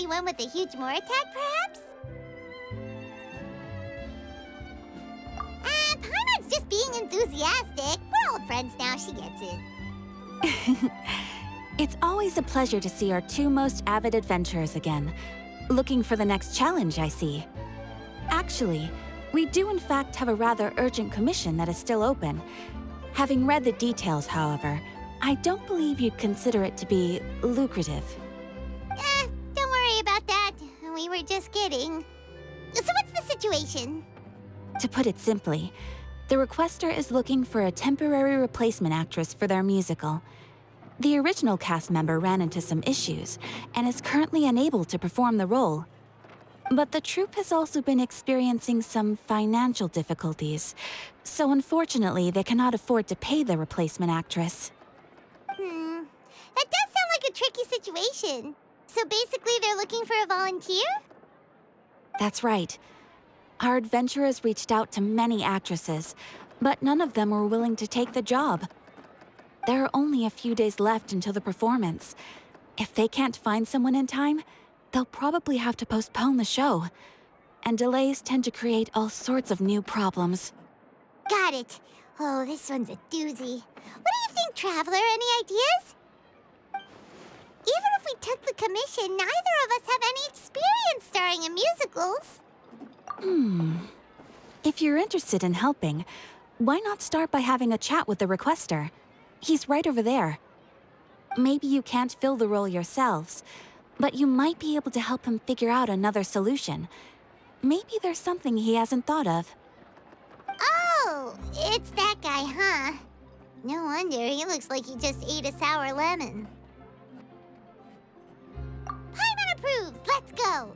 one with a huge more attack, perhaps? Paimon's just being enthusiastic. We're old friends now, she gets it. It's always a pleasure to see our two most avid adventurers again. Looking for the next challenge, I see. Actually, we do in fact have a rather urgent commission that is still open. Having read the details, however, I don't believe you'd consider it to be lucrative. Don't worry about that. We were just kidding. So what's the situation? To put it simply, the requester is looking for a temporary replacement actress for their musical. The original cast member ran into some issues and is currently unable to perform the role. But the troupe has also been experiencing some financial difficulties, so unfortunately they cannot afford to pay the replacement actress. That does sound like a tricky situation. So basically they're looking for a volunteer? That's right. Our adventurers reached out to many actresses, but none of them were willing to take the job. There are only a few days left until the performance. If they can't find someone in time, they'll probably have to postpone the show. And delays tend to create all sorts of new problems. Got it. Oh, this one's a doozy. What do you think, Traveler? Any ideas? Even if we took the commission, neither of us have any experience starring in musicals. If you're interested in helping, why not start by having a chat with the requester? He's right over there. Maybe you can't fill the role yourselves, but you might be able to help him figure out another solution. Maybe there's something he hasn't thought of. Oh, it's that guy, huh? No wonder, he looks like he just ate a sour lemon. Paimon approves, let's go!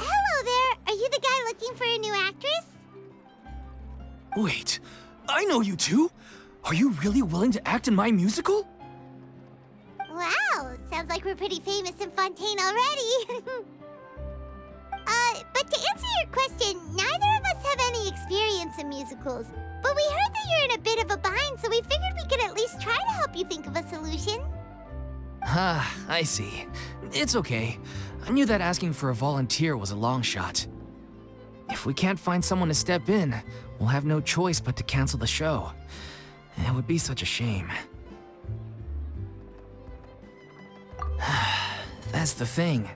Hello there, are you the guy looking for a new actress? Wait, I know you two! Are you really willing to act in my musical? Wow, sounds like we're pretty famous in Fontaine already. But to answer your question, neither of us have any experience in musicals. But we heard that you're in a bit of a bind, so we figured we could at least try to help you think of a solution. Ah, I see. It's okay. I knew that asking for a volunteer was a long shot. If we can't find someone to step in, we'll have no choice but to cancel the show. It would be such a shame. That's the thing.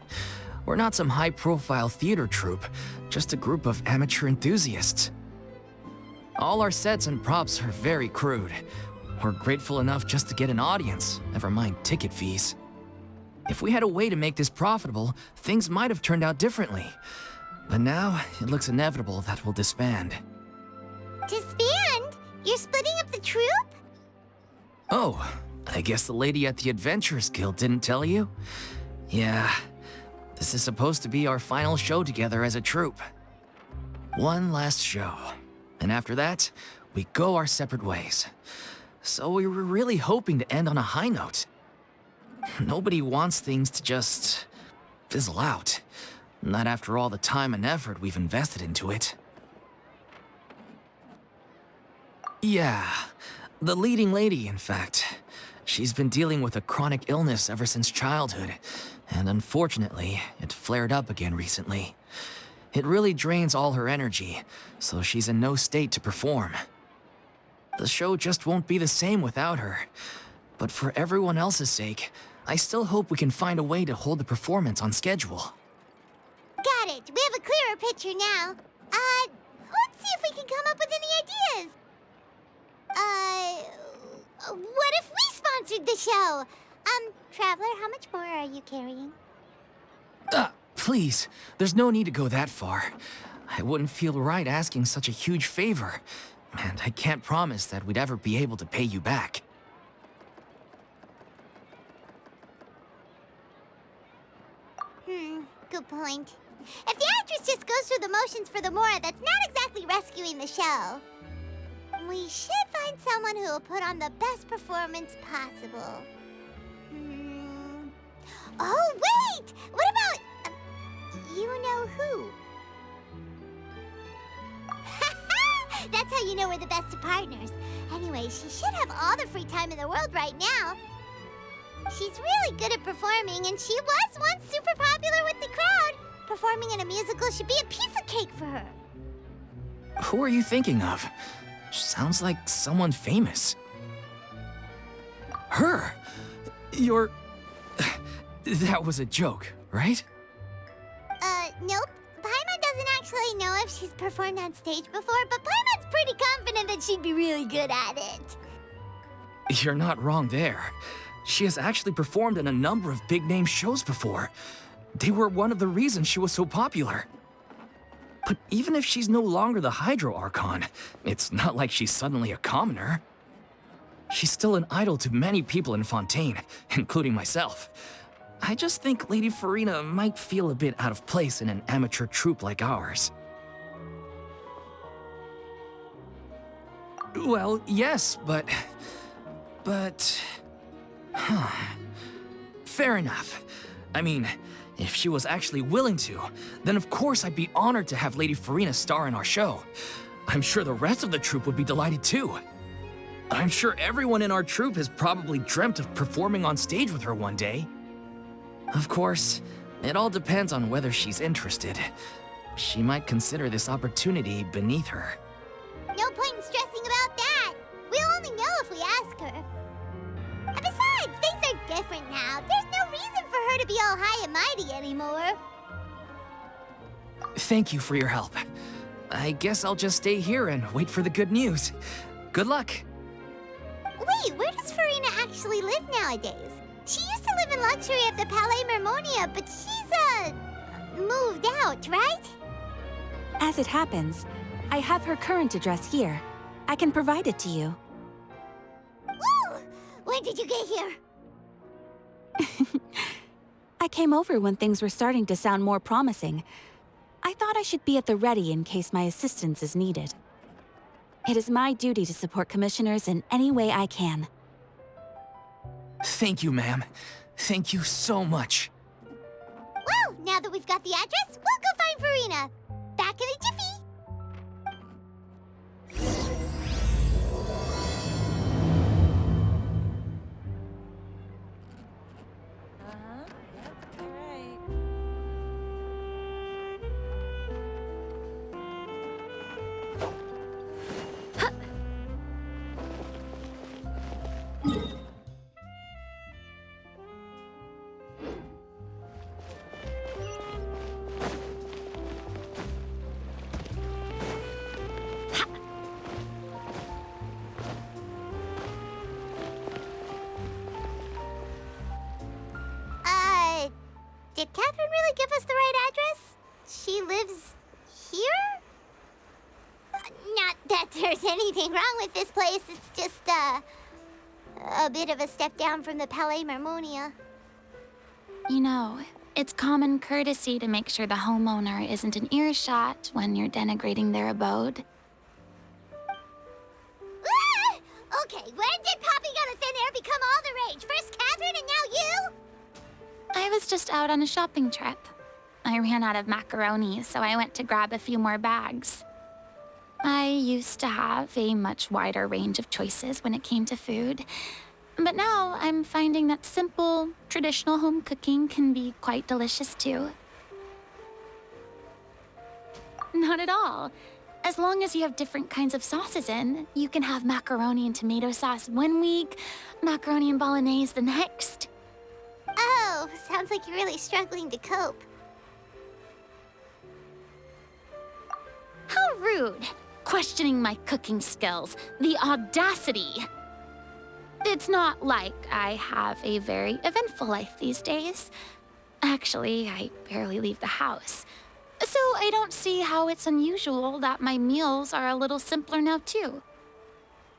We're not some high-profile theater troupe, just a group of amateur enthusiasts. All our sets and props are very crude. We're grateful enough just to get an audience, never mind ticket fees. If we had a way to make this profitable, things might have turned out differently. But now, it looks inevitable that we'll disband. Disband? You're splitting up the troupe? Oh, I guess the lady at the Adventurers Guild didn't tell you? Yeah, this is supposed to be our final show together as a troupe. One last show, and after that, we go our separate ways. So we were really hoping to end on a high note. Nobody wants things to just fizzle out. Not after all the time and effort we've invested into it. Yeah, the leading lady, in fact. She's been dealing with a chronic illness ever since childhood, and unfortunately, it flared up again recently. It really drains all her energy, so she's in no state to perform. The show just won't be the same without her. But for everyone else's sake, I still hope we can find a way to hold the performance on schedule. Got it. We have a clearer picture now. Let's see if we can come up with any ideas. What if we sponsored the show? Traveler, how much more are you carrying? Please, there's no need to go that far. I wouldn't feel right asking such a huge favor, and I can't promise that we'd ever be able to pay you back. Good point. If the actress just goes through the motions for the Mora, that's not exactly rescuing the show. We should find someone who will put on the best performance possible. Oh, wait! What about... you know who? That's how you know we're the best of partners. Anyway, she should have all the free time in the world right now. She's really good at performing, and she was once super popular with the crowd. Performing in a musical should be a piece of cake for her. Who are you thinking of? Sounds like someone famous. Her? You're... That was a joke, right? Nope. Paimon doesn't actually know if she's performed on stage before, but Paimon's pretty confident that she'd be really good at it. You're not wrong there. She has actually performed in a number of big-name shows before. They were one of the reasons she was so popular. But even if she's no longer the Hydro Archon, it's not like she's suddenly a commoner. She's still an idol to many people in Fontaine, including myself. I just think Lady Furina might feel a bit out of place in an amateur troupe like ours. Well, yes, but... Fair enough. I mean, if she was actually willing to, then of course I'd be honored to have Lady Furina star in our show. I'm sure the rest of the troupe would be delighted too. I'm sure everyone in our troupe has probably dreamt of performing on stage with her one day. Of course, it all depends on whether she's interested. She might consider this opportunity beneath her. No point in stressing about that. We'll only know if we ask her. And besides, things are different now. There's no reason for her to be all high and mighty anymore. Thank you for your help. I guess I'll just stay here and wait for the good news. Good luck. Wait, where does Furina actually live nowadays? She used to live in luxury at the Palais Mermonia, but she's, moved out, right? As it happens, I have her current address here. I can provide it to you. Woo! When did you get here? I came over when things were starting to sound more promising. I thought I should be at the ready in case my assistance is needed. It is my duty to support commissioners in any way I can. Thank you, ma'am. Thank you so much. Well, now that we've got the address, we'll go find Furina. Back in a jiffy. Did Catherine really give us the right address? She lives here? Not that there's anything wrong with this place. It's just, a bit of a step down from the Palais Mermonia. You know, it's common courtesy to make sure the homeowner isn't in earshot when you're denigrating their abode. Ah! Okay, when did popping out of thin air become all the rage? First Catherine and now you? I was just out on a shopping trip. I ran out of macaroni, so I went to grab a few more bags. I used to have a much wider range of choices when it came to food, but now I'm finding that simple, traditional home cooking can be quite delicious too. Not at all. As long as you have different kinds of sauces in, you can have macaroni and tomato sauce one week, macaroni and bolognese the next. Oh, sounds like you're really struggling to cope. How rude! Questioning my cooking skills. The audacity! It's not like I have a very eventful life these days. Actually, I barely leave the house. So I don't see how it's unusual that my meals are a little simpler now too.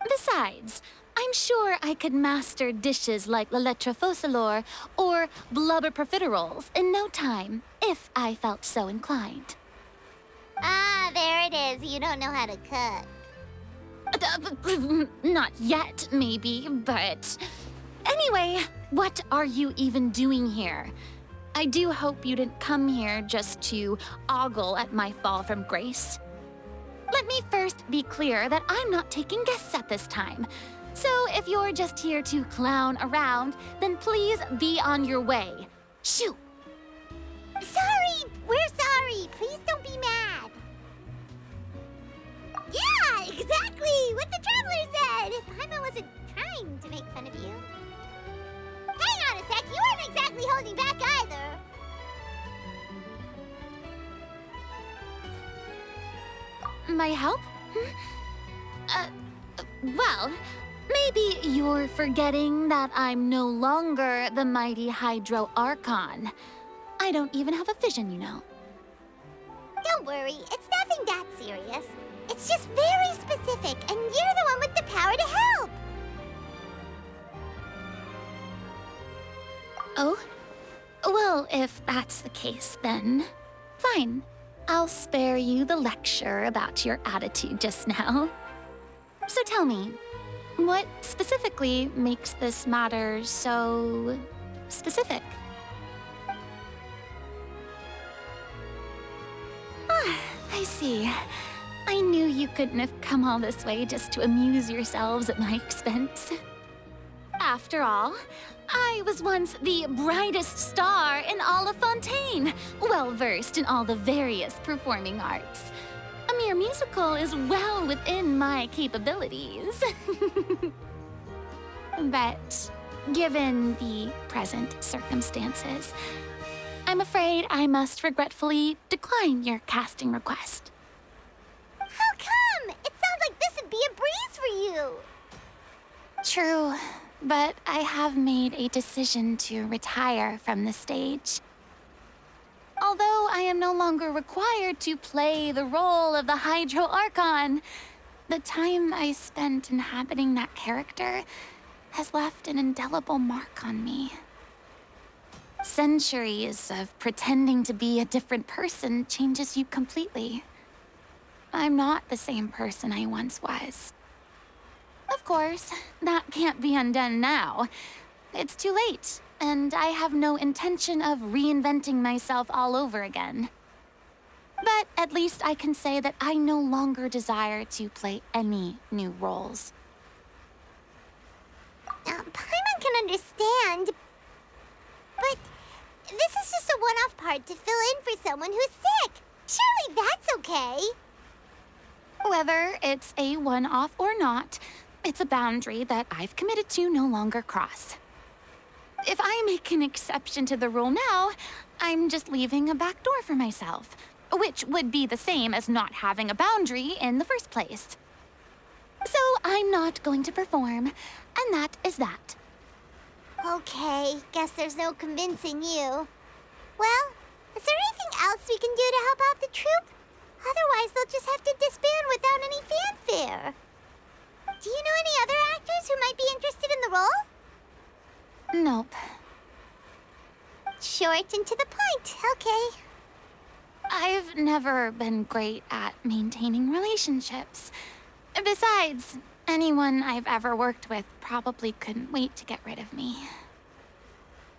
Besides, I'm sure I could master dishes like la lettre focilor or blubber profiteroles in no time, if I felt so inclined. Ah, there it is. You don't know how to cook. Not yet, maybe, but... Anyway, what are you even doing here? I do hope you didn't come here just to ogle at my fall from grace. Let me first be clear that I'm not taking guests at this time. So if you're just here to clown around, then please be on your way. Shoo! Sorry! We're sorry! Please don't be mad! Yeah, exactly! What the Traveler said! Paimon wasn't trying to make fun of you. Hang on a sec, you weren't exactly holding back either. My help? Well, maybe you're forgetting that I'm no longer the mighty Hydro Archon. I don't even have a vision, you know. Don't worry, it's nothing that serious. It's just very specific, and you're the one with the power to help! Oh? Well, if that's the case, then fine. I'll spare you the lecture about your attitude just now. So tell me, what specifically makes this matter so specific? Ah, I see. I knew you couldn't have come all this way just to amuse yourselves at my expense. After all, I was once the brightest star in all of Fontaine, well-versed in all the various performing arts. A mere musical is well within my capabilities. But given the present circumstances, I'm afraid I must regretfully decline your casting request. How come? It sounds like this would be a breeze for you. True, but I have made a decision to retire from the stage. Although I am no longer required to play the role of the Hydro Archon, the time I spent inhabiting that character has left an indelible mark on me. Centuries of pretending to be a different person changes you completely. I'm not the same person I once was. Of course, that can't be undone now. It's too late, and I have no intention of reinventing myself all over again. But at least I can say that I no longer desire to play any new roles. Paimon can understand, but this is just a one-off part to fill in for someone who's sick. Surely that's okay. Whether it's a one-off or not, it's a boundary that I've committed to no longer cross. If I make an exception to the rule now, I'm just leaving a back door for myself, which would be the same as not having a boundary in the first place. So I'm not going to perform, and that is that. Okay, guess there's no convincing you. Well, is there anything else we can do to help out the troupe? Otherwise, they'll just have to disband without any fanfare. Do you know any other actors who might be interested in the role? Nope. Short and to the point, okay. I've never been great at maintaining relationships. Besides, anyone I've ever worked with probably couldn't wait to get rid of me.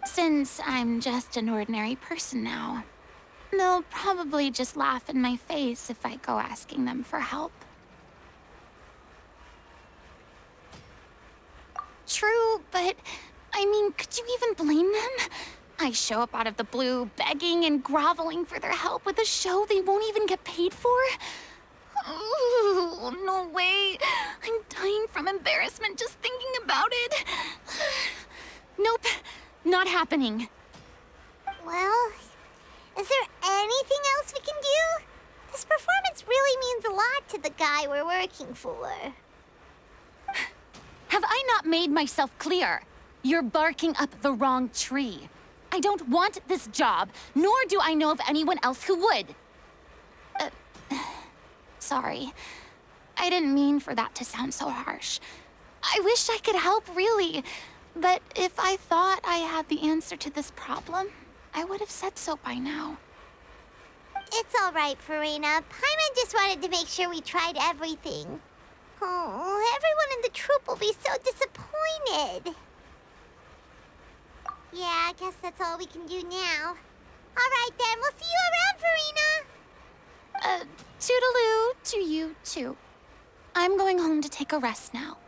Since I'm just an ordinary person now, they'll probably just laugh in my face if I go asking them for help. True, but I mean, could you even blame them? I show up out of the blue, begging and groveling for their help with a show they won't even get paid for? Oh, no way. I'm dying from embarrassment just thinking about it. Nope, not happening. Well, is there anything else we can do? This performance really means a lot to the guy we're working for. Have I not made myself clear? You're barking up the wrong tree. I don't want this job, nor do I know of anyone else who would. Sorry. I didn't mean for that to sound so harsh. I wish I could help, really. But if I thought I had the answer to this problem, I would have said so by now. It's all right, Furina. Paimon just wanted to make sure we tried everything. Oh, everyone in the troupe will be so disappointed. Yeah, I guess that's all we can do now. All right, then. We'll see you around, Furina. Toodaloo to you, too. I'm going home to take a rest now.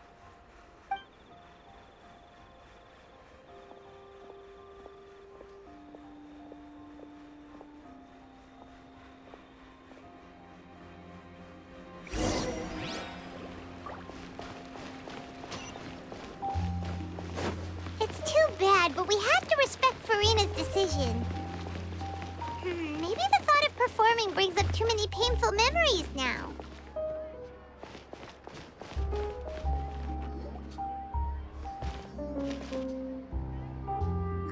but we have to respect Furina's decision. Maybe the thought of performing brings up too many painful memories now.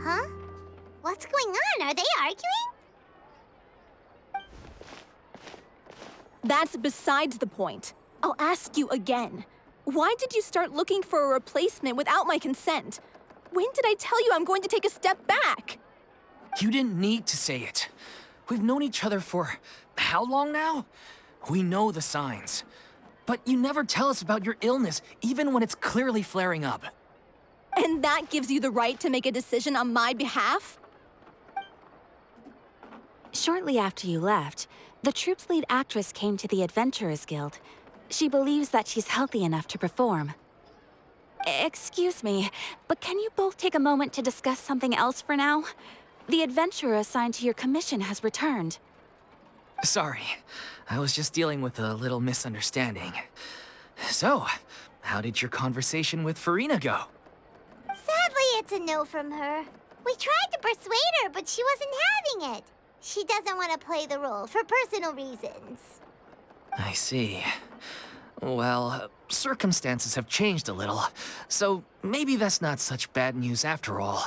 Huh? What's going on? Are they arguing? That's besides the point. I'll ask you again. Why did you start looking for a replacement without my consent? When did I tell you I'm going to take a step back? You didn't need to say it. We've known each other for how long now? We know the signs. But you never tell us about your illness, even when it's clearly flaring up. And that gives you the right to make a decision on my behalf? Shortly after you left, the troupe's lead actress came to the Adventurers Guild. She believes that she's healthy enough to perform. Excuse me, but can you both take a moment to discuss something else for now? The adventurer assigned to your commission has returned. Sorry, I was just dealing with a little misunderstanding. So, how did your conversation with Furina go? Sadly, it's a no from her. We tried to persuade her, but she wasn't having it. She doesn't want to play the role for personal reasons. I see. Well, circumstances have changed a little, so maybe that's not such bad news after all.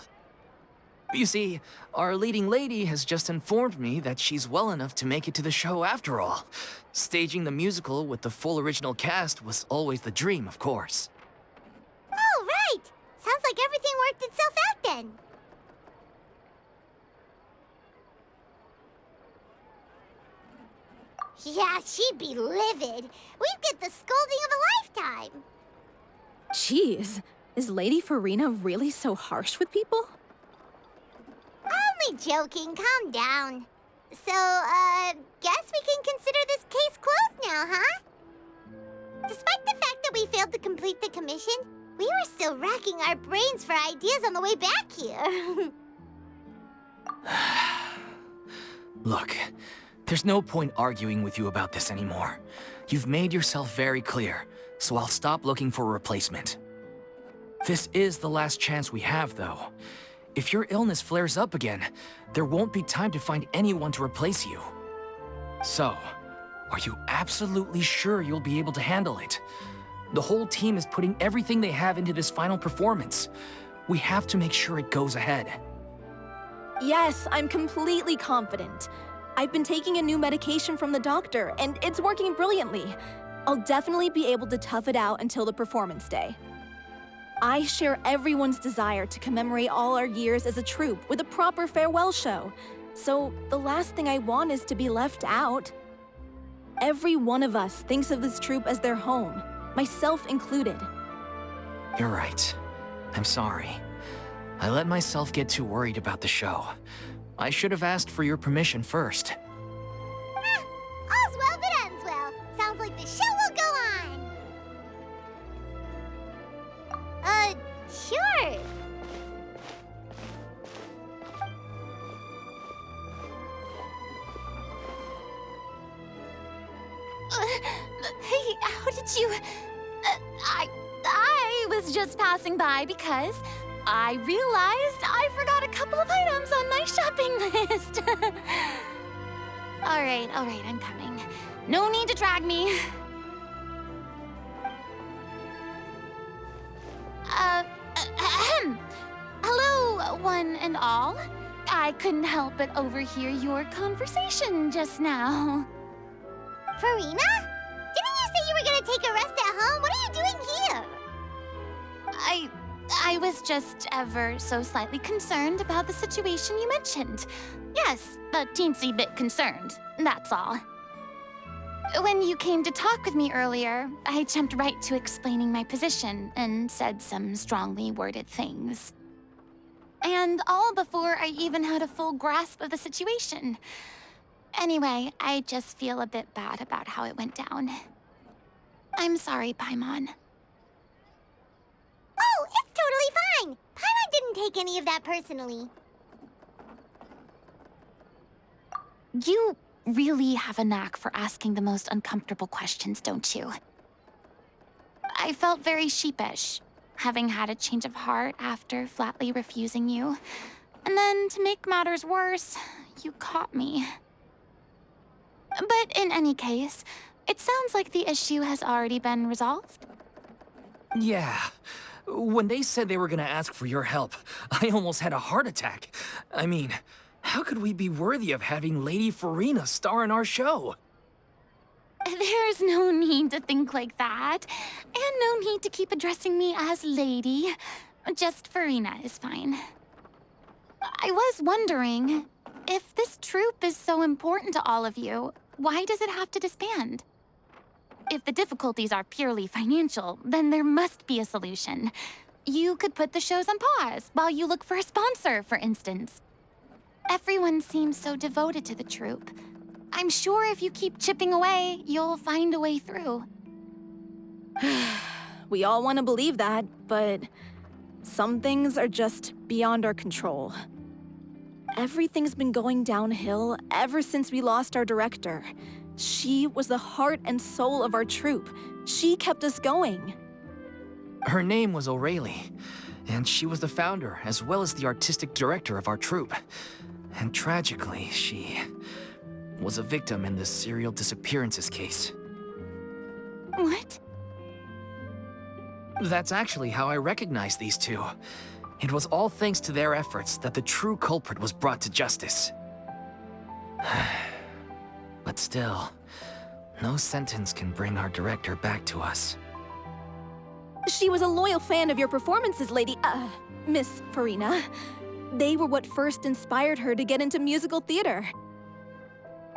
You see, our leading lady has just informed me that she's well enough to make it to the show after all. Staging the musical with the full original cast was always the dream, of course. Oh, right! Sounds like everything worked itself out then. Yeah, she'd be livid. We'd get the scolding of a lifetime. Jeez, is Lady Furina really so harsh with people? Only joking, calm down. So, guess we can consider this case closed now, huh? Despite the fact that we failed to complete the commission, we were still racking our brains for ideas on the way back here. Look, there's no point arguing with you about this anymore. You've made yourself very clear, so I'll stop looking for a replacement. This is the last chance we have, though. If your illness flares up again, there won't be time to find anyone to replace you. So, are you absolutely sure you'll be able to handle it? The whole team is putting everything they have into this final performance. We have to make sure it goes ahead. Yes, I'm completely confident. I've been taking a new medication from the doctor, and it's working brilliantly. I'll definitely be able to tough it out until the performance day. I share everyone's desire to commemorate all our years as a troupe with a proper farewell show. So the last thing I want is to be left out. Every one of us thinks of this troupe as their home, myself included. You're right. I'm sorry. I let myself get too worried about the show. I should have asked for your permission first. All's well that ends well. Sounds like the show will go on. Sure. Hey, how did you... I was just passing by because I realized I forgot a couple of items on my shopping list. All right, I'm coming. No need to drag me. Hello, one and all. I couldn't help but overhear your conversation just now. Furina? Didn't you say you were gonna take a rest at home? What are you doing here? I was just ever so slightly concerned about the situation you mentioned. Yes, a teensy bit concerned, that's all. When you came to talk with me earlier, I jumped right to explaining my position and said some strongly worded things. And all before I even had a full grasp of the situation. Anyway, I just feel a bit bad about how it went down. I'm sorry, Paimon. Oh, it's totally fine. Paimon didn't take any of that personally. You really have a knack for asking the most uncomfortable questions, don't you? I felt very sheepish. having had a change of heart after flatly refusing you. And then, to make matters worse, you caught me. But in any case, it sounds like the issue has already been resolved. Yeah. When they said they were gonna ask for your help, I almost had a heart attack. I mean, how could we be worthy of having Lady Furina star in our show? There's no need to think like that, and no need to keep addressing me as Lady. Just Furina is fine. I was wondering, if this troupe is so important to all of you, why does it have to disband? If the difficulties are purely financial, then there must be a solution. You could put the shows on pause while you look for a sponsor, for instance. Everyone seems so devoted to the troupe. I'm sure if you keep chipping away, you'll find a way through. We all want to believe that, but some things are just beyond our control. Everything's been going downhill ever since we lost our director. She was the heart and soul of our troupe. She kept us going. Her name was O'Reilly, and she was the founder as well as the artistic director of our troupe. And tragically, she was a victim in the serial disappearances case. What? That's actually how I recognized these two. It was all thanks to their efforts that the true culprit was brought to justice. But still, no sentence can bring our director back to us. She was a loyal fan of your performances, Miss Furina. They were what first inspired her to get into musical theater.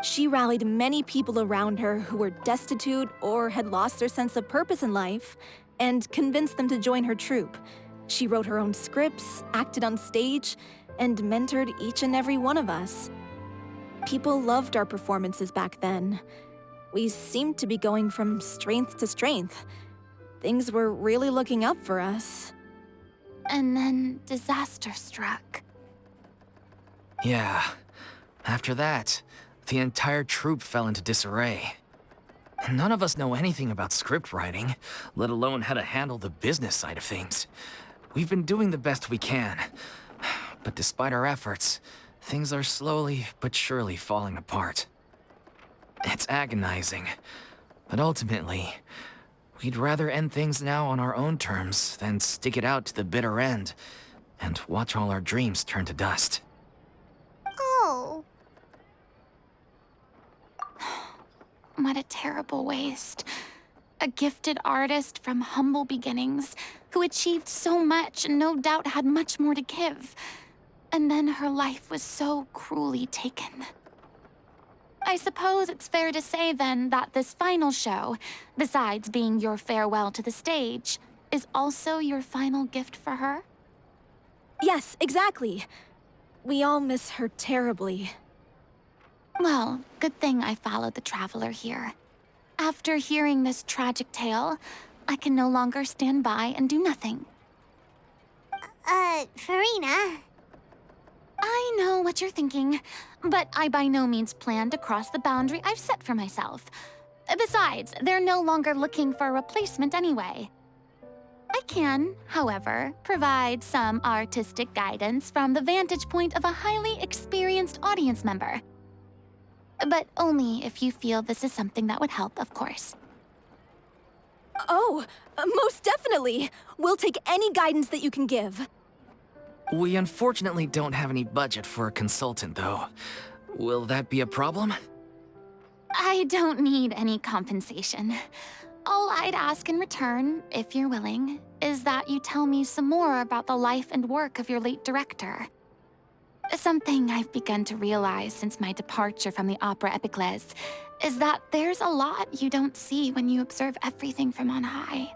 She rallied many people around her who were destitute or had lost their sense of purpose in life, and convinced them to join her troupe. She wrote her own scripts, acted on stage, and mentored each and every one of us. People loved our performances back then. We seemed to be going from strength to strength. Things were really looking up for us. And then disaster struck. Yeah. After that, the entire troupe fell into disarray. None of us know anything about script writing, let alone how to handle the business side of things. We've been doing the best we can. But despite our efforts, things are slowly but surely falling apart. It's agonizing. But ultimately, we'd rather end things now on our own terms than stick it out to the bitter end and watch all our dreams turn to dust. Oh. What a terrible waste. A gifted artist from humble beginnings who achieved so much and no doubt had much more to give. And then her life was so cruelly taken. I suppose it's fair to say then that this final show, besides being your farewell to the stage, is also your final gift for her? Yes, exactly. We all miss her terribly. Well, good thing I followed the Traveler here. After hearing this tragic tale, I can no longer stand by and do nothing. Furina. I know what you're thinking, but I by no means plan to cross the boundary I've set for myself. Besides, they're no longer looking for a replacement anyway. I can, however, provide some artistic guidance from the vantage point of a highly experienced audience member. But only if you feel this is something that would help, of course. Oh, most definitely. We'll take any guidance that you can give. We unfortunately don't have any budget for a consultant, though. Will that be a problem? I don't need any compensation. All I'd ask in return, if you're willing, is that you tell me some more about the life and work of your late director. Something I've begun to realize since my departure from the Opera Epiclese is that there's a lot you don't see when you observe everything from on high.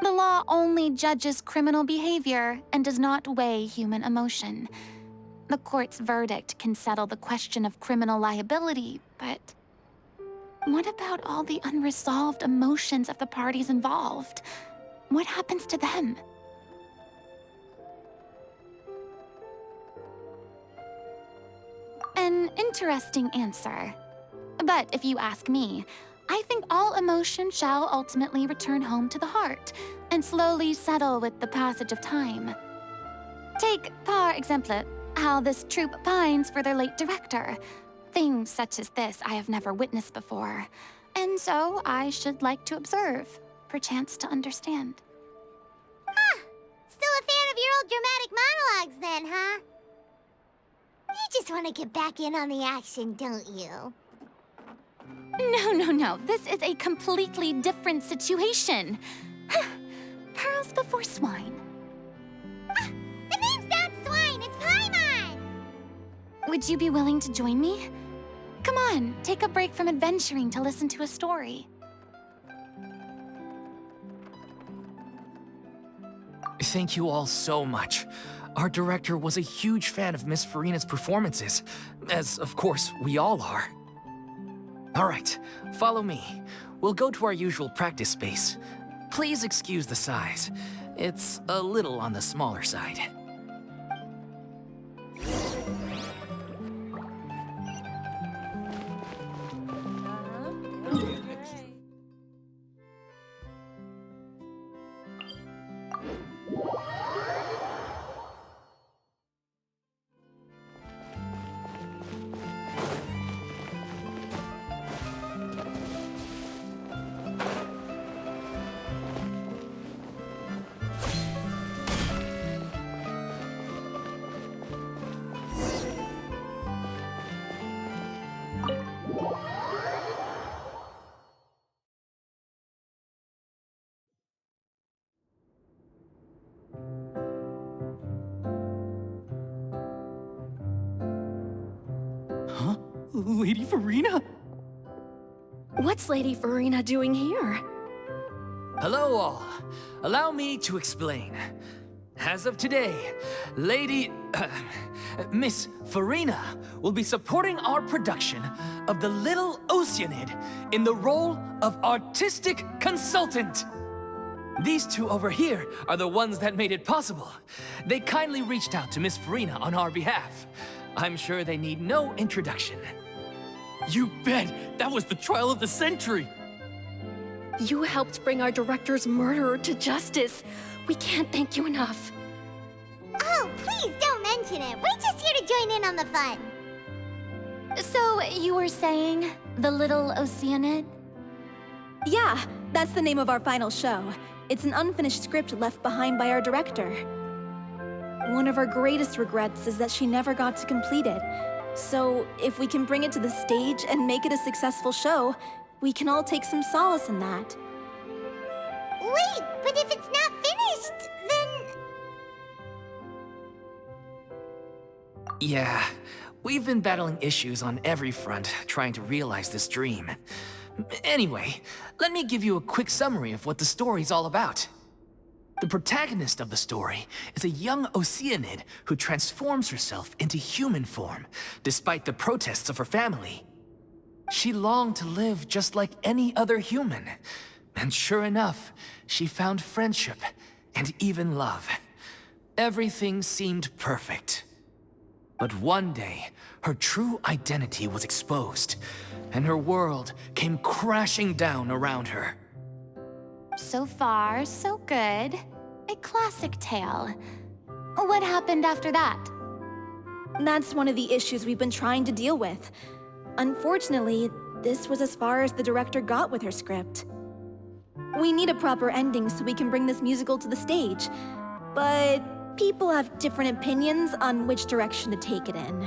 The law only judges criminal behavior and does not weigh human emotion. The court's verdict can settle the question of criminal liability, but what about all the unresolved emotions of the parties involved? What happens to them? An interesting answer. But if you ask me, I think all emotion shall ultimately return home to the heart and slowly settle with the passage of time. Take, par exemple, how this troupe pines for their late director. Things such as this I have never witnessed before, and so I should like to observe, perchance to understand. Still a fan of your old dramatic monologues then, huh? You just want to get back in on the action, don't you? No. This is a completely different situation. Pearls before swine. The name's not Swine, it's Paimon! Would you be willing to join me? Come on, take a break from adventuring to listen to a story. Thank you all so much. Our director was a huge fan of Miss Furina's performances, as of course we all are. All right, follow me. We'll go to our usual practice space. Please excuse the size. It's a little on the smaller side. Huh? Lady Furina? What's Lady Furina doing here? Hello all. Allow me to explain. As of today, Miss Furina will be supporting our production of The Little Oceanid in the role of artistic consultant. These two over here are the ones that made it possible. They kindly reached out to Miss Furina on our behalf. I'm sure they need no introduction. You bet! That was the trial of the century! You helped bring our director's murderer to justice. We can't thank you enough. Oh, please don't mention it. We're just here to join in on the fun. So, you were saying The Little Oceanid? Yeah, that's the name of our final show. It's an unfinished script left behind by our director. One of our greatest regrets is that she never got to complete it. So, if we can bring it to the stage and make it a successful show, we can all take some solace in that. Wait, but if it's not finished, then... Yeah, we've been battling issues on every front trying to realize this dream. Anyway, let me give you a quick summary of what the story's all about. The protagonist of the story is a young Oceanid who transforms herself into human form, despite the protests of her family. She longed to live just like any other human, and sure enough, she found friendship and even love. Everything seemed perfect. But one day, her true identity was exposed, and her world came crashing down around her. So far, so good. A classic tale. What happened after that? That's one of the issues we've been trying to deal with. Unfortunately, this was as far as the director got with her script. We need a proper ending so we can bring this musical to the stage, but people have different opinions on which direction to take it in.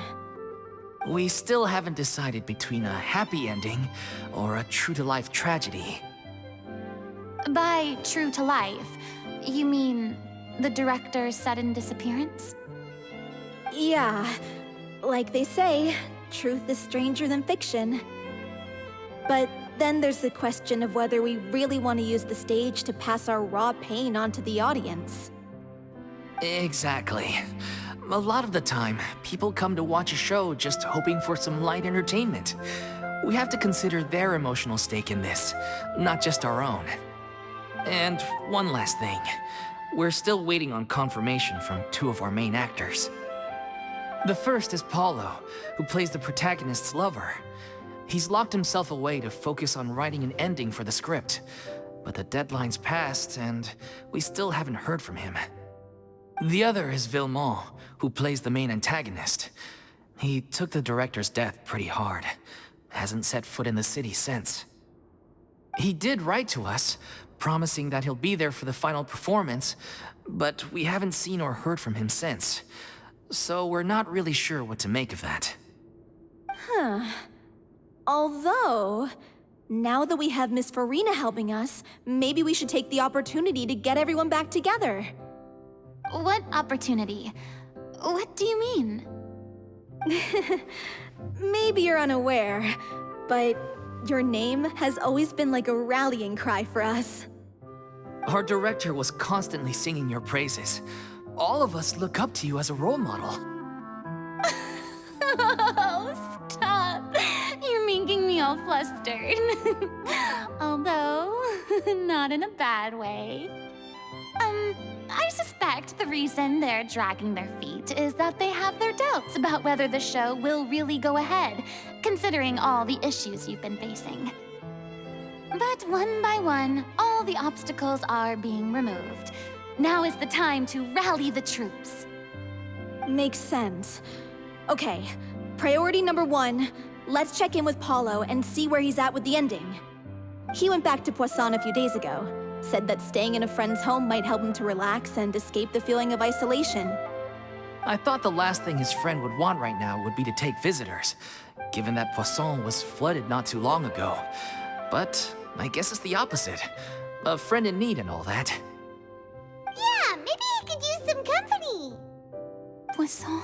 We still haven't decided between a happy ending or a true-to-life tragedy. By true to life, you mean the director's sudden disappearance? Yeah, like they say, truth is stranger than fiction. But then there's the question of whether we really want to use the stage to pass our raw pain onto the audience. Exactly. A lot of the time, people come to watch a show just hoping for some light entertainment. We have to consider their emotional stake in this, not just our own. And one last thing. We're still waiting on confirmation from two of our main actors. The first is Paulo, who plays the protagonist's lover. He's locked himself away to focus on writing an ending for the script. But the deadline's passed, and we still haven't heard from him. The other is Villemont, who plays the main antagonist. He took the director's death pretty hard. Hasn't set foot in the city since. He did write to us, promising that he'll be there for the final performance, but we haven't seen or heard from him since. So we're not really sure what to make of that. Although, now that we have Miss Furina helping us, maybe we should take the opportunity to get everyone back together. What opportunity? What do you mean? Maybe you're unaware, but your name has always been like a rallying cry for us. Our director was constantly singing your praises. All of us look up to you as a role model. Oh, stop! You're making me all flustered. Although, not in a bad way. I suspect the reason they're dragging their feet is that they have their doubts about whether the show will really go ahead, considering all the issues you've been facing. But one by one, all the obstacles are being removed. Now is the time to rally the troops. Makes sense. Okay, priority number 1, let's check in with Paulo and see where he's at with the ending. He went back to Poisson a few days ago, said that staying in a friend's home might help him to relax and escape the feeling of isolation. I thought the last thing his friend would want right now would be to take visitors, given that Poisson was flooded not too long ago. But I guess it's the opposite. A friend in need and all that. Yeah, maybe he could use some company. Poisson.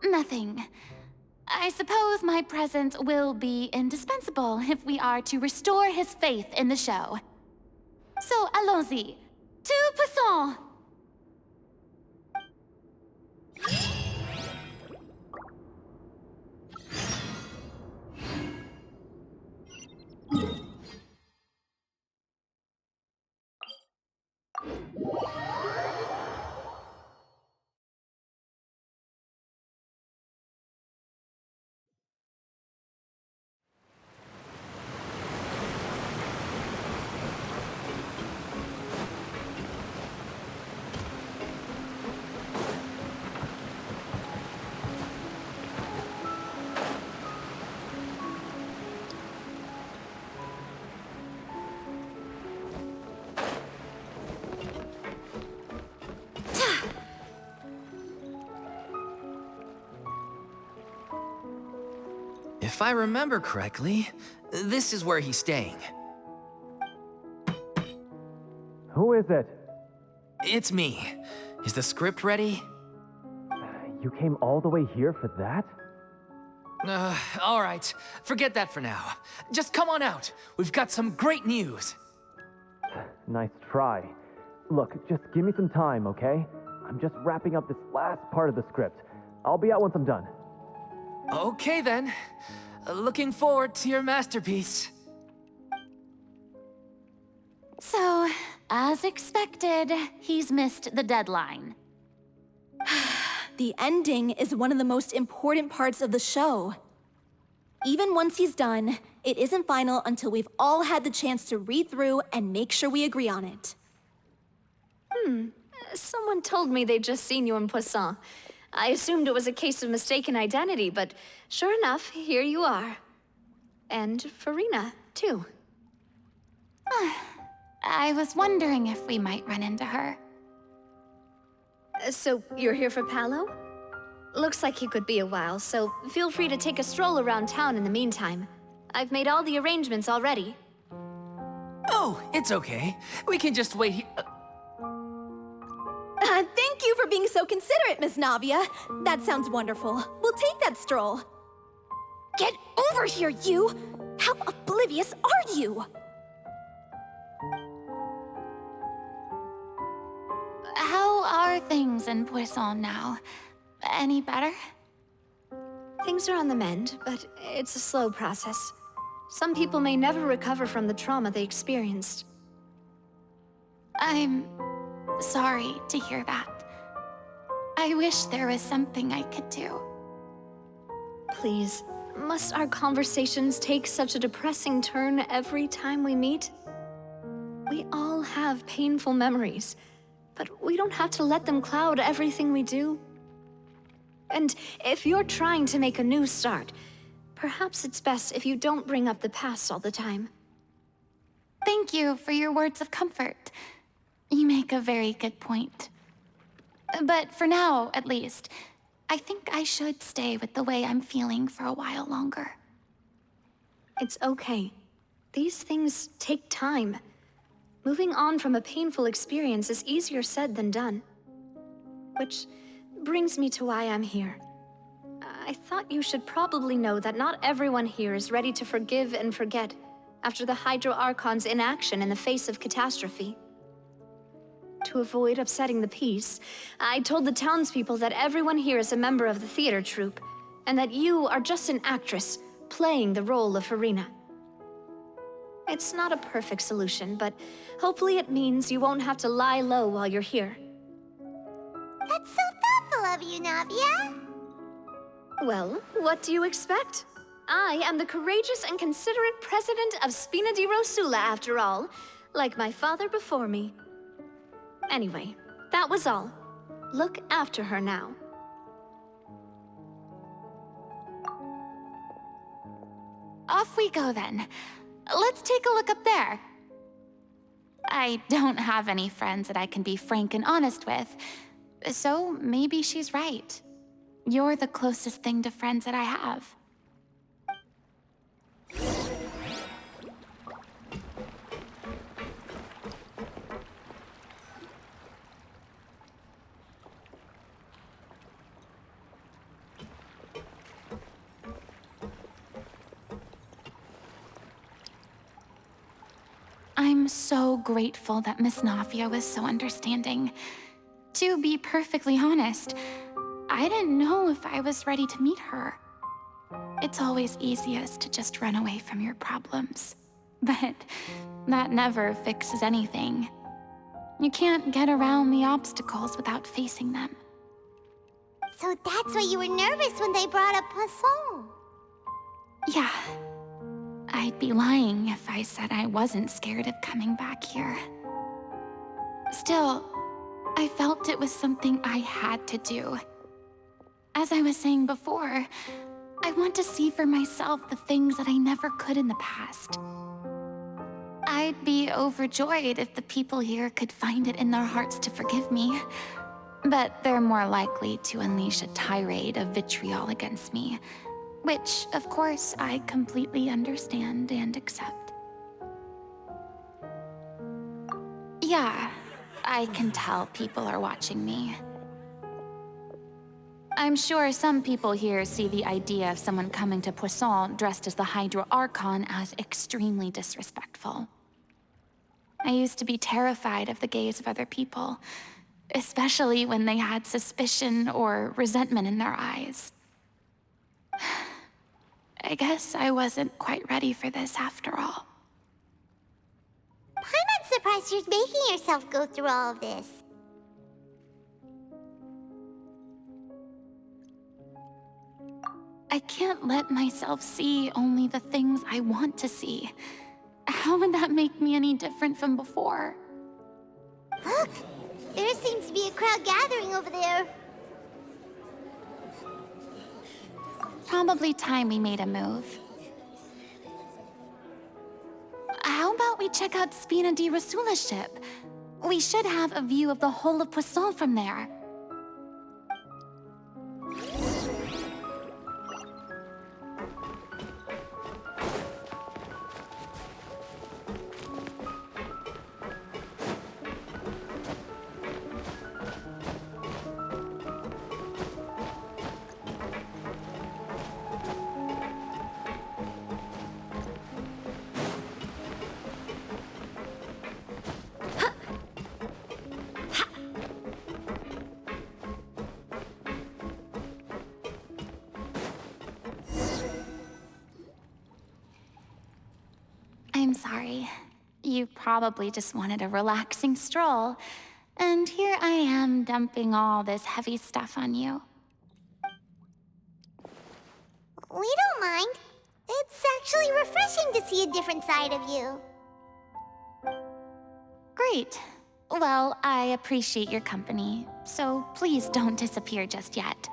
Nothing. I suppose my presence will be indispensable if we are to restore his faith in the show. So, allons-y. To Poisson! If I remember correctly, this is where he's staying. Who is it? It's me. Is the script ready? You came all the way here for that? All right. Forget that for now. Just come on out. We've got some great news. Nice try. Look, just give me some time, okay? I'm just wrapping up this last part of the script. I'll be out once I'm done. Okay then. Looking forward to your masterpiece. So, as expected, he's missed the deadline. The ending is one of the most important parts of the show. Even once he's done, it isn't final until we've all had the chance to read through and make sure we agree on it. Someone told me they'd just seen you in Poisson. I assumed it was a case of mistaken identity, but sure enough, here you are. And Furina, too. I was wondering if we might run into her. So, you're here for Paolo? Looks like he could be a while, so feel free to take a stroll around town in the meantime. I've made all the arrangements already. Oh, it's okay. We can just wait here. Thank you for being so considerate, Miss Navia. That sounds wonderful. We'll take that stroll. Get over here, you! How oblivious are you? How are things in Poisson now? Any better? Things are on the mend, but it's a slow process. Some people may never recover from the trauma they experienced. I'm sorry to hear that. I wish there was something I could do. Please, must our conversations take such a depressing turn every time we meet? We all have painful memories, but we don't have to let them cloud everything we do. And if you're trying to make a new start, perhaps it's best if you don't bring up the past all the time. Thank you for your words of comfort. You make a very good point. But for now, at least, I think I should stay with the way I'm feeling for a while longer. It's okay. These things take time. Moving on from a painful experience is easier said than done. Which brings me to why I'm here. I thought you should probably know that not everyone here is ready to forgive and forget after the Hydro Archon's inaction in the face of catastrophe. To avoid upsetting the peace, I told the townspeople that everyone here is a member of the theater troupe, and that you are just an actress playing the role of Furina. It's not a perfect solution, but hopefully it means you won't have to lie low while you're here. That's so thoughtful of you, Navia. Well, what do you expect? I am the courageous and considerate president of Spina di Rosula, after all, like my father before me. Anyway, that was all. Look after her now. Off we go then. Let's take a look up there. I don't have any friends that I can be frank and honest with, so maybe she's right. You're the closest thing to friends that I have. I'm so grateful that Miss Navia was so understanding. To be perfectly honest, I didn't know if I was ready to meet her. It's always easiest to just run away from your problems. But that never fixes anything. You can't get around the obstacles without facing them. So that's why you were nervous when they brought up Poisson. Yeah. I'd be lying if I said I wasn't scared of coming back here. Still, I felt it was something I had to do. As I was saying before, I want to see for myself the things that I never could in the past. I'd be overjoyed if the people here could find it in their hearts to forgive me. But they're more likely to unleash a tirade of vitriol against me. Which, of course, I completely understand and accept. Yeah, I can tell people are watching me. I'm sure some people here see the idea of someone coming to Poisson dressed as the Hydro Archon as extremely disrespectful. I used to be terrified of the gaze of other people, especially when they had suspicion or resentment in their eyes. I guess I wasn't quite ready for this after all. I'm not surprised you're making yourself go through all of this. I can't let myself see only the things I want to see. How would that make me any different from before? Look! There seems to be a crowd gathering over there. Probably time we made a move. How about we check out Spina di Rosula's ship? We should have a view of the whole of Poisson from there. I'm sorry. You probably just wanted a relaxing stroll, and here I am dumping all this heavy stuff on you. We don't mind. It's actually refreshing to see a different side of you. Great. Well, I appreciate your company, so please don't disappear just yet.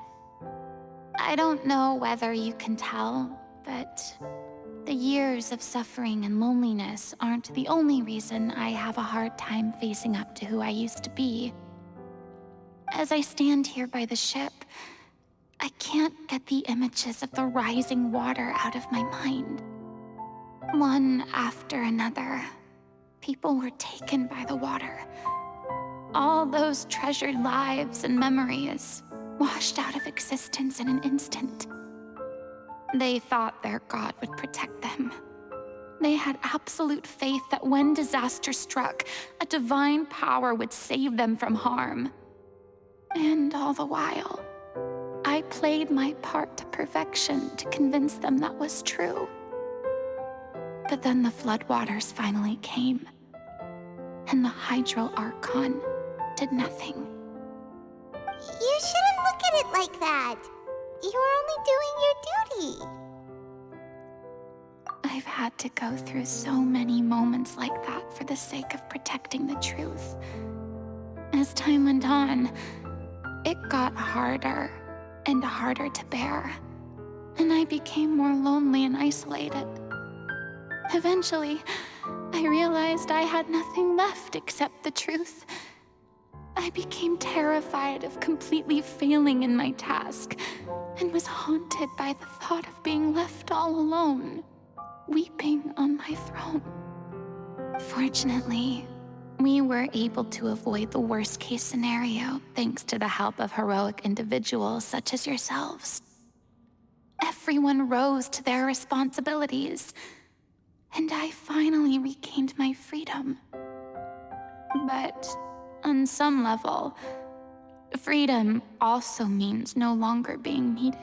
I don't know whether you can tell, but the years of suffering and loneliness aren't the only reason I have a hard time facing up to who I used to be. As I stand here by the ship, I can't get the images of the rising water out of my mind. One after another, people were taken by the water. All those treasured lives and memories washed out of existence in an instant. They thought their god would protect them. They had absolute faith that when disaster struck, a divine power would save them from harm. And all the while, I played my part to perfection to convince them that was true. But then the floodwaters finally came, and the Hydro Archon did nothing. You shouldn't look at it like that. You're only doing your duty. I've had to go through so many moments like that for the sake of protecting the truth. As time went on, it got harder and harder to bear, and I became more lonely and isolated. Eventually, I realized I had nothing left except the truth. I became terrified of completely failing in my task, and was haunted by the thought of being left all alone, weeping on my throne. Fortunately, we were able to avoid the worst-case scenario thanks to the help of heroic individuals such as yourselves. Everyone rose to their responsibilities, and I finally regained my freedom. But on some level, freedom also means no longer being needed.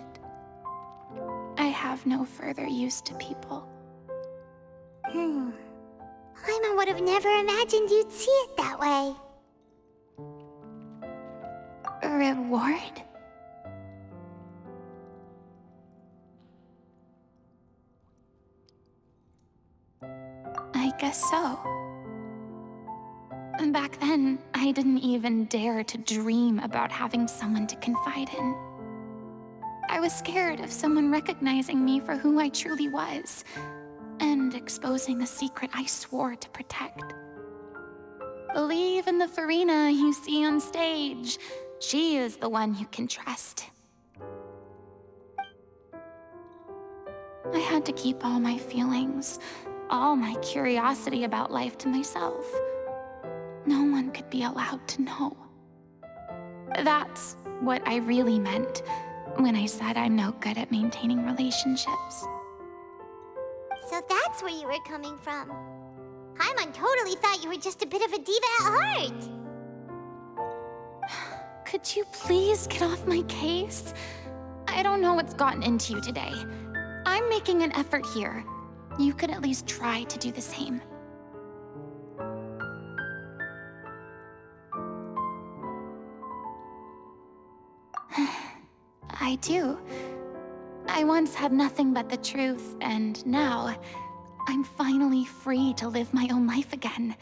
I have no further use to people. Paimon would have never imagined you'd see it that way. A reward? I guess so. Back then, I didn't even dare to dream about having someone to confide in. I was scared of someone recognizing me for who I truly was, and exposing the secret I swore to protect. Believe in the Furina you see on stage. She is the one you can trust. I had to keep all my feelings, all my curiosity about life to myself. No one could be allowed to know. That's what I really meant when I said I'm no good at maintaining relationships. So that's where you were coming from. Paimon totally thought you were just a bit of a diva at heart. Could you please get off my case? I don't know what's gotten into you today. I'm making an effort here. You could at least try to do the same. I do. I once had nothing but the truth, and now I'm finally free to live my own life again.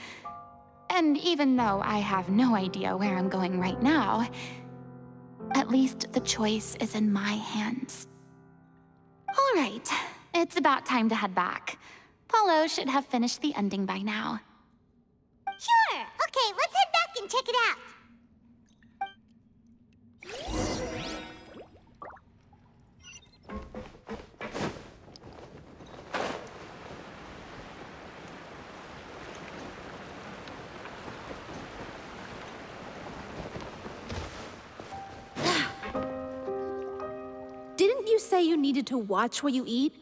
And even though I have no idea where I'm going right now, at least the choice is in my hands. All right, it's about time to head back. Paulo should have finished the ending by now. Sure. Okay, let's head back and check it out. Didn't you say you needed to watch what you eat?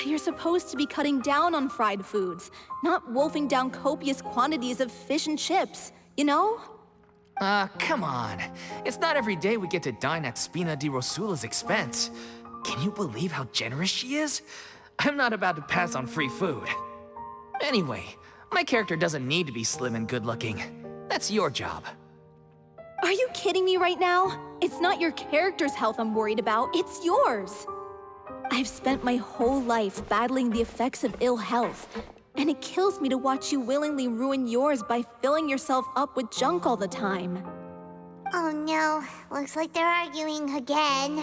You're supposed to be cutting down on fried foods, not wolfing down copious quantities of fish and chips, you know? Come on. It's not every day we get to dine at Spina di Rosula's expense. Can you believe how generous she is? I'm not about to pass on free food. Anyway, my character doesn't need to be slim and good-looking. That's your job. Are you kidding me right now? It's not your character's health I'm worried about, it's yours. I I've spent my whole life battling the effects of ill health, and it kills me to watch you willingly ruin yours by filling yourself up with junk all the time. Oh no, looks like they're arguing again.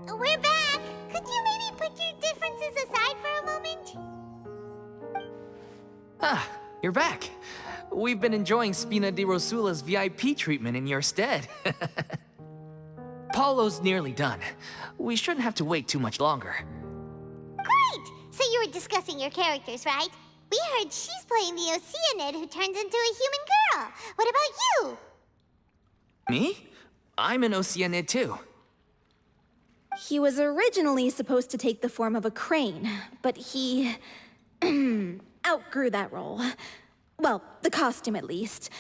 We're back! Could you maybe put your differences aside for a moment? Ah, you're back. We've been enjoying Spina di Rosula's VIP treatment in your stead. Paulo's nearly done. We shouldn't have to wait too much longer. Great! So you were discussing your characters, right? We heard she's playing the Oceanid who turns into a human girl. What about you? Me? I'm an Oceanid too. He was originally supposed to take the form of a crane, but he outgrew that role. Well, the costume at least.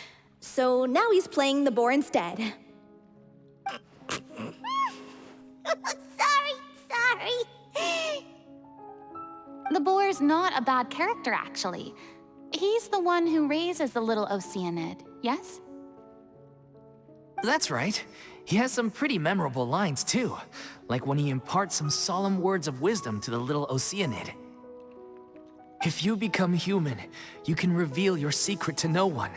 So now he's playing the boar instead. Sorry. The boar's not a bad character, actually. He's the one who raises the little Oceanid, yes? That's right. He has some pretty memorable lines too, like when he imparts some solemn words of wisdom to the little Oceanid. If you become human, you can reveal your secret to no one.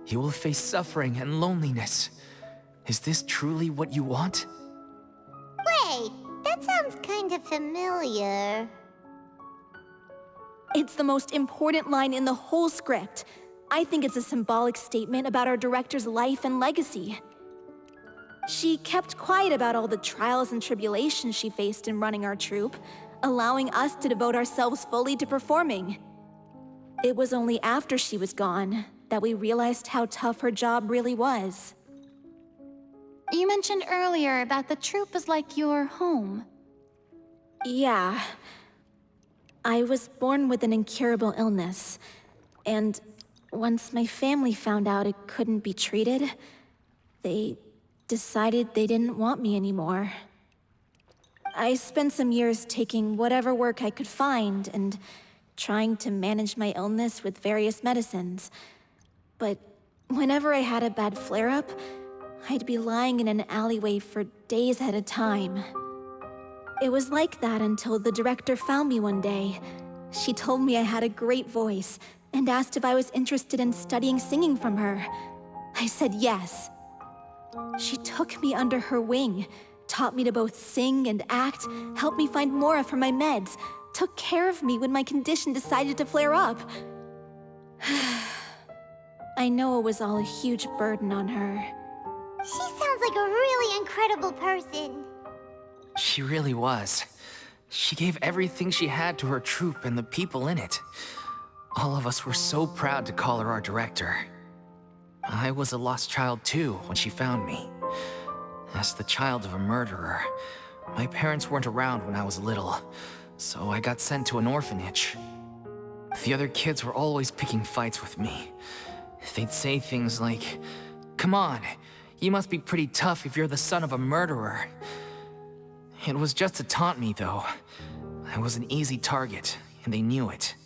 You will face suffering and loneliness. Is this truly what you want? Wait, that sounds kind of familiar. It's the most important line in the whole script. I think it's a symbolic statement about our director's life and legacy. She kept quiet about all the trials and tribulations she faced in running our troupe, allowing us to devote ourselves fully to performing. It was only after she was gone that we realized how tough her job really was. You mentioned earlier that the troupe is like your home. Yeah. I was born with an incurable illness, and once my family found out it couldn't be treated, they decided they didn't want me anymore. I spent some years taking whatever work I could find and trying to manage my illness with various medicines. But whenever I had a bad flare-up, I'd be lying in an alleyway for days at a time. It was like that until the director found me one day. She told me I had a great voice and asked if I was interested in studying singing from her. I said yes. She took me under her wing, taught me to both sing and act, helped me find Mora for my meds, took care of me when my condition decided to flare up. I know it was all a huge burden on her. She sounds like a really incredible person. She really was. She gave everything she had to her troupe and the people in it. All of us were so proud to call her our director. I was a lost child too when she found me. As the child of a murderer, my parents weren't around when I was little, so I got sent to an orphanage. The other kids were always picking fights with me. They'd say things like, "Come on, you must be pretty tough if you're the son of a murderer." It was just to taunt me, though. I was an easy target, and they knew it.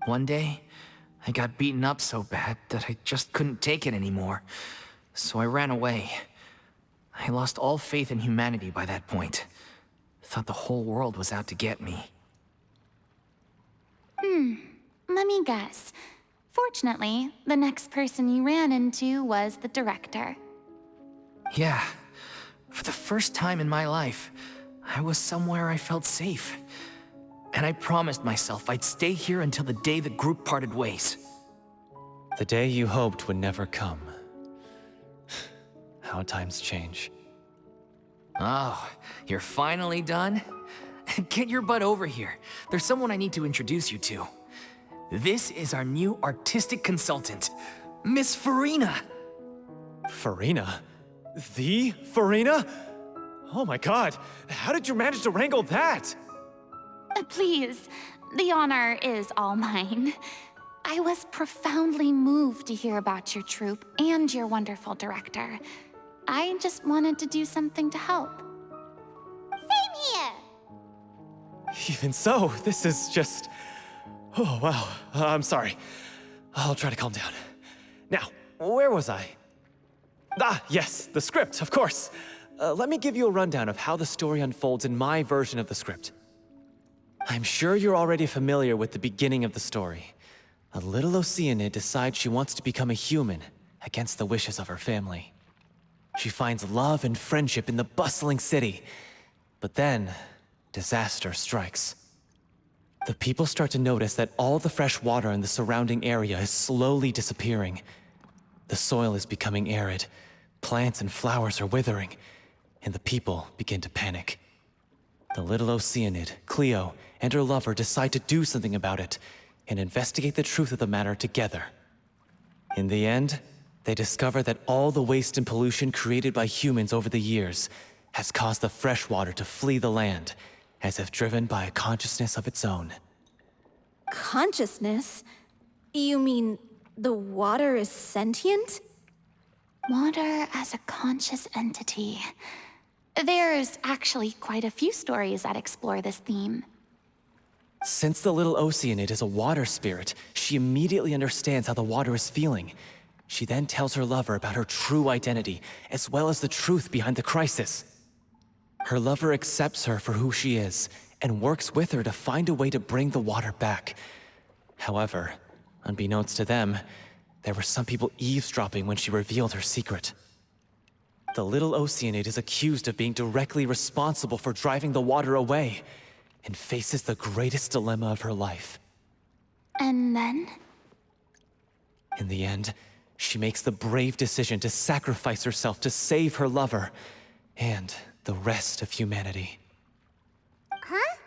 One day, I got beaten up so bad that I just couldn't take it anymore, so I ran away. I lost all faith in humanity by that point. Thought the whole world was out to get me. Let me guess. Fortunately, the next person you ran into was the director. Yeah. For the first time in my life, I was somewhere I felt safe. And I promised myself I'd stay here until the day the group parted ways. The day you hoped would never come. How times change. Oh, you're finally done? Get your butt over here. There's someone I need to introduce you to. This is our new artistic consultant, Miss Furina. Furina? The Furina? Oh my god, how did you manage to wrangle that? Please, the honor is all mine. I was profoundly moved to hear about your troupe and your wonderful director. I just wanted to do something to help. Same here. Even so, this is just... Oh, wow. I'm sorry. I'll try to calm down. Now, where was I? Ah, yes, the script, of course. let me give you a rundown of how the story unfolds in my version of the script. I'm sure you're already familiar with the beginning of the story. A little Oceanid decides she wants to become a human, against the wishes of her family. She finds love and friendship in the bustling city, but then, disaster strikes. The people start to notice that all the fresh water in the surrounding area is slowly disappearing. The soil is becoming arid, plants and flowers are withering, and the people begin to panic. The little Oceanid, Cleo, and her lover decide to do something about it and investigate the truth of the matter together. In the end, they discover that all the waste and pollution created by humans over the years has caused the fresh water to flee the land, as if driven by a consciousness of its own. Consciousness? You mean the water is sentient? Water as a conscious entity. There's actually quite a few stories that explore this theme. Since the little Oceanid is a water spirit, she immediately understands how the water is feeling. She then tells her lover about her true identity, as well as the truth behind the crisis. Her lover accepts her for who she is, and works with her to find a way to bring the water back. However, unbeknownst to them, there were some people eavesdropping when she revealed her secret. The little Oceanid is accused of being directly responsible for driving the water away, and faces the greatest dilemma of her life. And then? In the end, she makes the brave decision to sacrifice herself to save her lover, and the rest of humanity. Huh?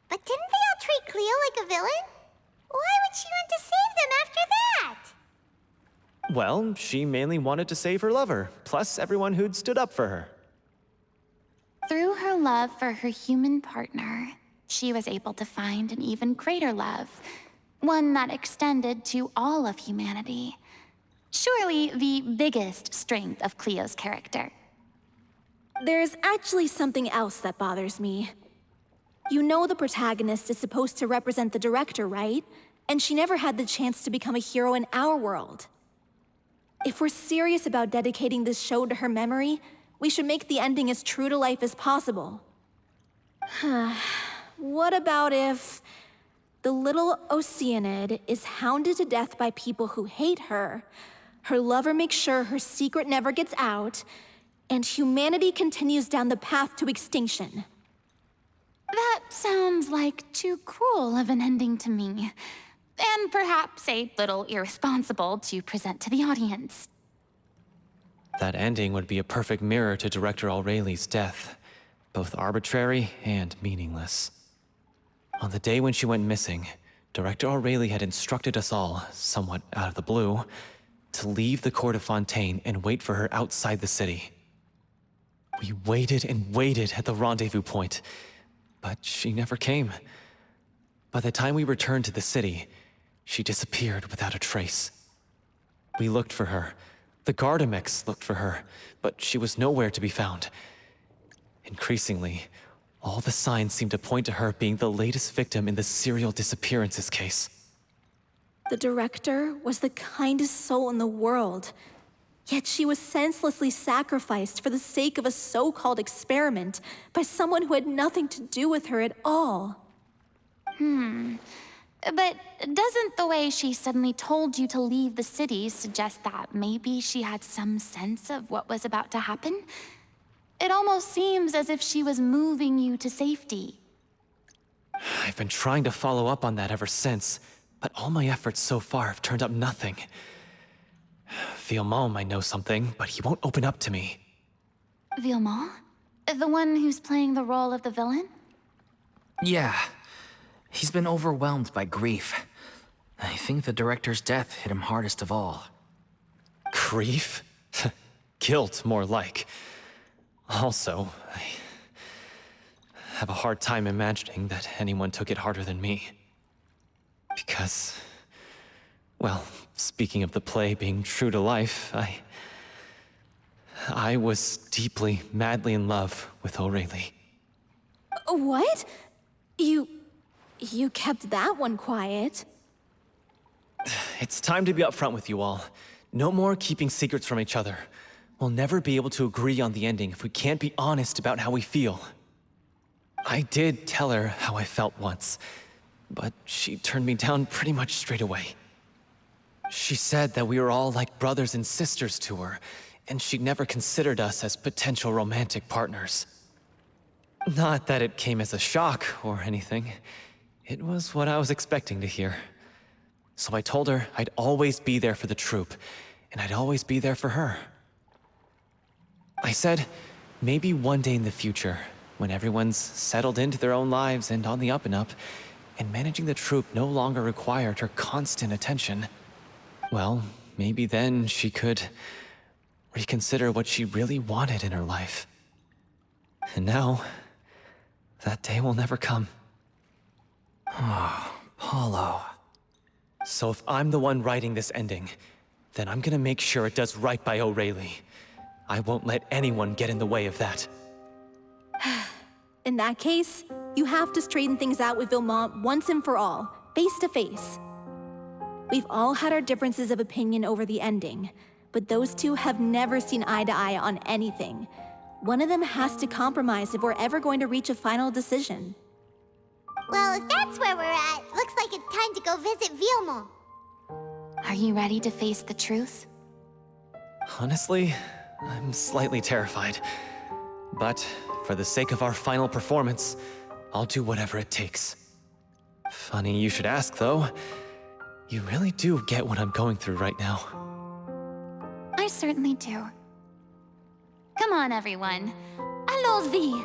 But didn't they all treat Cleo like a villain? Why would she want to save them after that? Well, she mainly wanted to save her lover, plus everyone who'd stood up for her. Through her love for her human partner, she was able to find an even greater love, one that extended to all of humanity. Surely the biggest strength of Cleo's character. There's actually something else that bothers me. You know the protagonist is supposed to represent the director, right? And she never had the chance to become a hero in our world. If we're serious about dedicating this show to her memory, we should make the ending as true to life as possible. What about if the little Oceanid is hounded to death by people who hate her, her lover makes sure her secret never gets out, and humanity continues down the path to extinction? That sounds like too cruel of an ending to me, and perhaps a little irresponsible to present to the audience. That ending would be a perfect mirror to Director Aureli's death, both arbitrary and meaningless. On the day when she went missing, Director Aureli had instructed us all, somewhat out of the blue, to leave the court of Fontaine and wait for her outside the city. We waited and waited at the rendezvous point, but she never came. By the time we returned to the city, she disappeared without a trace. We looked for her. The Gardamex looked for her, but she was nowhere to be found. Increasingly, all the signs seemed to point to her being the latest victim in the serial disappearances case. The director was the kindest soul in the world, yet she was senselessly sacrificed for the sake of a so-called experiment by someone who had nothing to do with her at all. But doesn't the way she suddenly told you to leave the city suggest that maybe she had some sense of what was about to happen? It almost seems as if she was moving you to safety. I've been trying to follow up on that ever since, but all my efforts so far have turned up nothing. Villemont might know something, but he won't open up to me. Villemont? The one who's playing the role of the villain? Yeah. He's been overwhelmed by grief. I think the director's death hit him hardest of all. Grief? Guilt, more like. Also, I have a hard time imagining that anyone took it harder than me. Because, well, speaking of the play being true to life, I was deeply, madly in love with Aureli. What? You kept that one quiet. It's time to be upfront with you all. No more keeping secrets from each other. We'll never be able to agree on the ending if we can't be honest about how we feel. I did tell her how I felt once, but she turned me down pretty much straight away. She said that we were all like brothers and sisters to her, and she'd never considered us as potential romantic partners. Not that it came as a shock or anything. It was what I was expecting to hear. So I told her I'd always be there for the troupe, and I'd always be there for her. I said, maybe one day in the future, when everyone's settled into their own lives and on the up and up, and managing the troupe no longer required her constant attention, well, maybe then she could reconsider what she really wanted in her life. And now, that day will never come. Oh, Paulo. So if I'm the one writing this ending, then I'm gonna make sure it does right by O'Reilly. I won't let anyone get in the way of that. In that case, you have to straighten things out with Vilmont once and for all, face to face. We've all had our differences of opinion over the ending, but those two have never seen eye to eye on anything. One of them has to compromise if we're ever going to reach a final decision. Well, if that's where we're at, looks like it's time to go visit Vilmont. Are you ready to face the truth? Honestly, I'm slightly terrified. But for the sake of our final performance, I'll do whatever it takes. Funny you should ask, though. You really do get what I'm going through right now. I certainly do. Come on, everyone. Allons-y!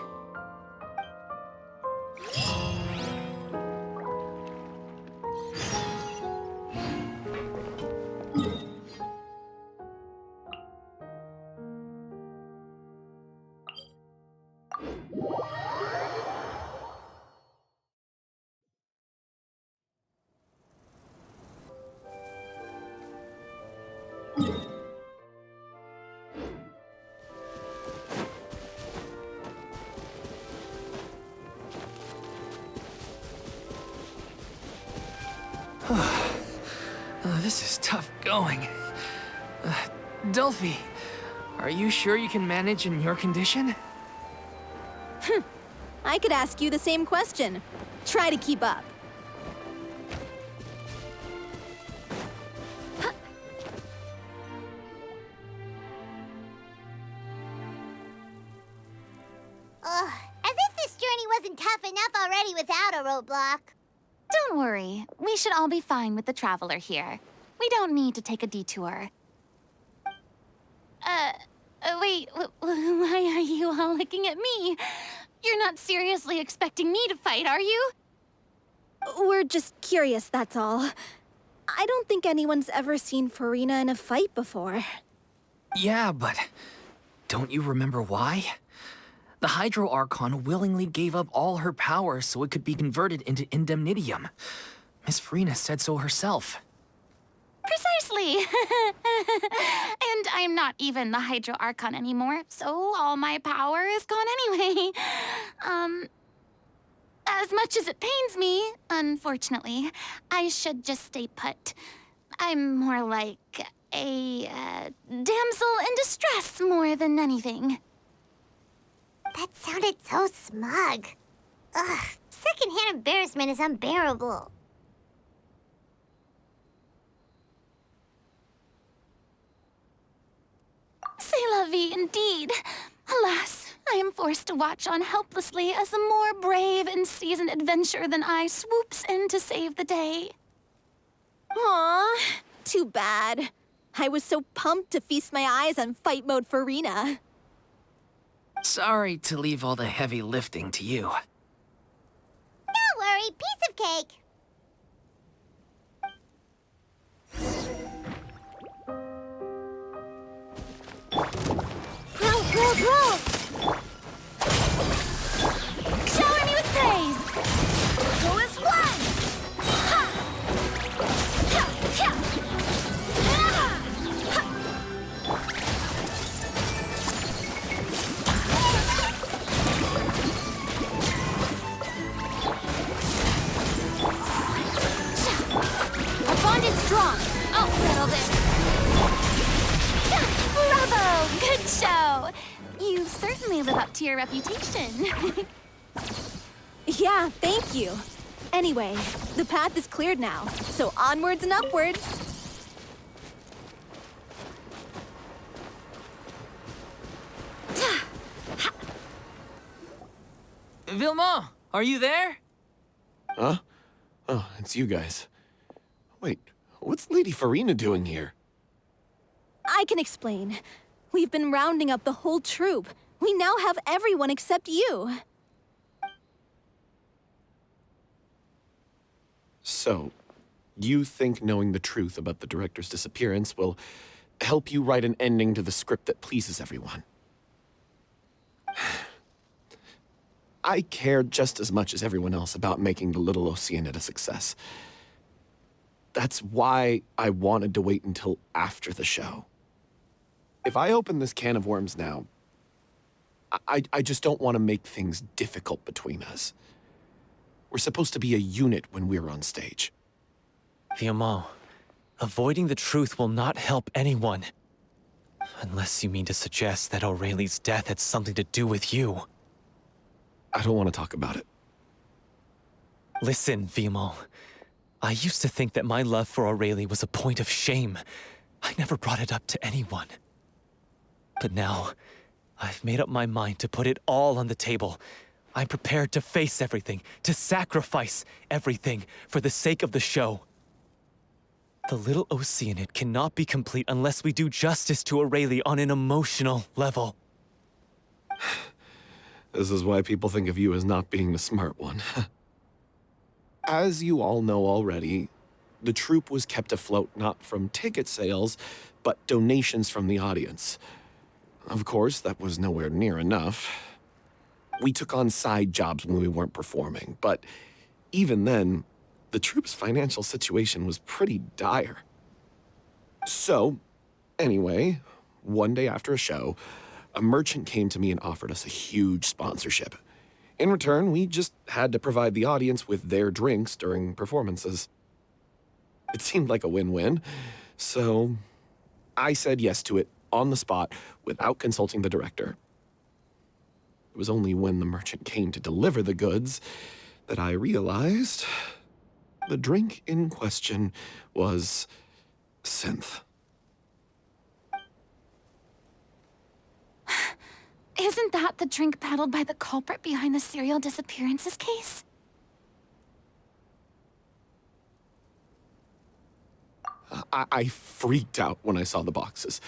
This is tough going. Delphi, are you sure you can manage in your condition? I could ask you the same question. Try to keep up. Ugh, as if this journey wasn't tough enough already without a roadblock. Don't worry. We should all be fine with the Traveler here. We don't need to take a detour. Wait, why are you all looking at me? You're not seriously expecting me to fight, are you? We're just curious, that's all. I don't think anyone's ever seen Furina in a fight before. Yeah, but don't you remember why? The Hydro Archon willingly gave up all her power so it could be converted into indemnitium. Miss Furina said so herself. Precisely! And I'm not even the Hydro Archon anymore, so all my power is gone anyway. As much as it pains me, unfortunately, I should just stay put. I'm more like a damsel in distress more than anything. That sounded so smug. Ugh, secondhand embarrassment is unbearable. C'est la vie, indeed. Alas, I am forced to watch on helplessly as a more brave and seasoned adventurer than I swoops in to save the day. Aw, too bad. I was so pumped to feast my eyes on fight mode Furina. Sorry to leave all the heavy lifting to you. Don't worry, piece of cake. Roll! Shower me with praise! Who is one? Ha! Ha! Ha! Ah! Our bond is strong. I'll settle this. Bravo! Good show! You certainly live up to your reputation. Yeah, thank you. Anyway, the path is cleared now, so onwards and upwards. Vilma, are you there? Huh? Oh, it's you guys. Wait, what's Lady Furina doing here? I can explain. We've been rounding up the whole troop. We now have everyone except you. So, you think knowing the truth about the director's disappearance will help you write an ending to the script that pleases everyone? I care just as much as everyone else about making the little Oceanid a success. That's why I wanted to wait until after the show. If I open this can of worms now, I just don't want to make things difficult between us. We're supposed to be a unit when we're on stage. Vilma, avoiding the truth will not help anyone. Unless you mean to suggest that Aurelie's death had something to do with you. I don't want to talk about it. Listen, Vilma. I used to think that my love for Aurelie was a point of shame. I never brought it up to anyone. But now, I've made up my mind to put it all on the table. I'm prepared to face everything, to sacrifice everything for the sake of the show. The little Oceanid cannot be complete unless we do justice to Aurelie on an emotional level. This is why people think of you as not being the smart one. As you all know already, the troupe was kept afloat not from ticket sales, but donations from the audience. Of course, that was nowhere near enough. We took on side jobs when we weren't performing, but even then, the troupe's financial situation was pretty dire. So, anyway, one day after a show, a merchant came to me and offered us a huge sponsorship. In return, we just had to provide the audience with their drinks during performances. It seemed like a win-win, so I said yes to it on the spot without consulting the director. It was only when the merchant came to deliver the goods that I realized the drink in question was synth. Isn't that the drink peddled by the culprit behind the serial disappearances case? I freaked out when I saw the boxes.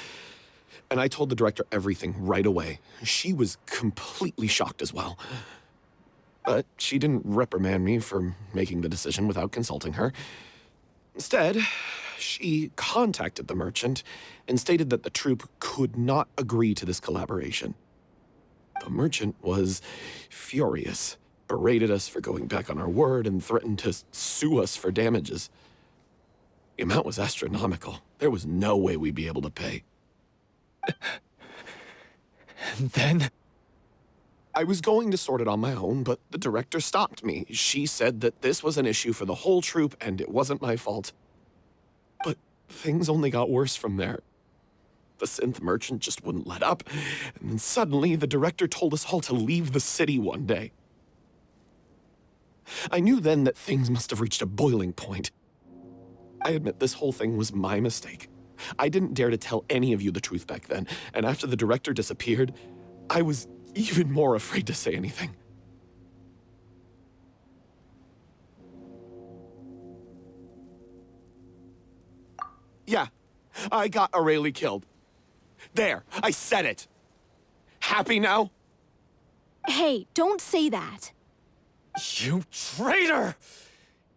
And I told the director everything right away. She was completely shocked as well. But she didn't reprimand me for making the decision without consulting her. Instead, she contacted the merchant and stated that the troupe could not agree to this collaboration. The merchant was furious, berated us for going back on our word, and threatened to sue us for damages. The amount was astronomical. There was no way we'd be able to pay. And then? I was going to sort it on my own, but the director stopped me. She said that this was an issue for the whole troupe and it wasn't my fault. But things only got worse from there. The synth merchant just wouldn't let up, and then suddenly the director told us all to leave the city one day. I knew then that things must have reached a boiling point. I admit this whole thing was my mistake. I didn't dare to tell any of you the truth back then, and after the director disappeared, I was even more afraid to say anything. Yeah, I got Aurelie killed. There, I said it. Happy now? Hey, don't say that. You traitor!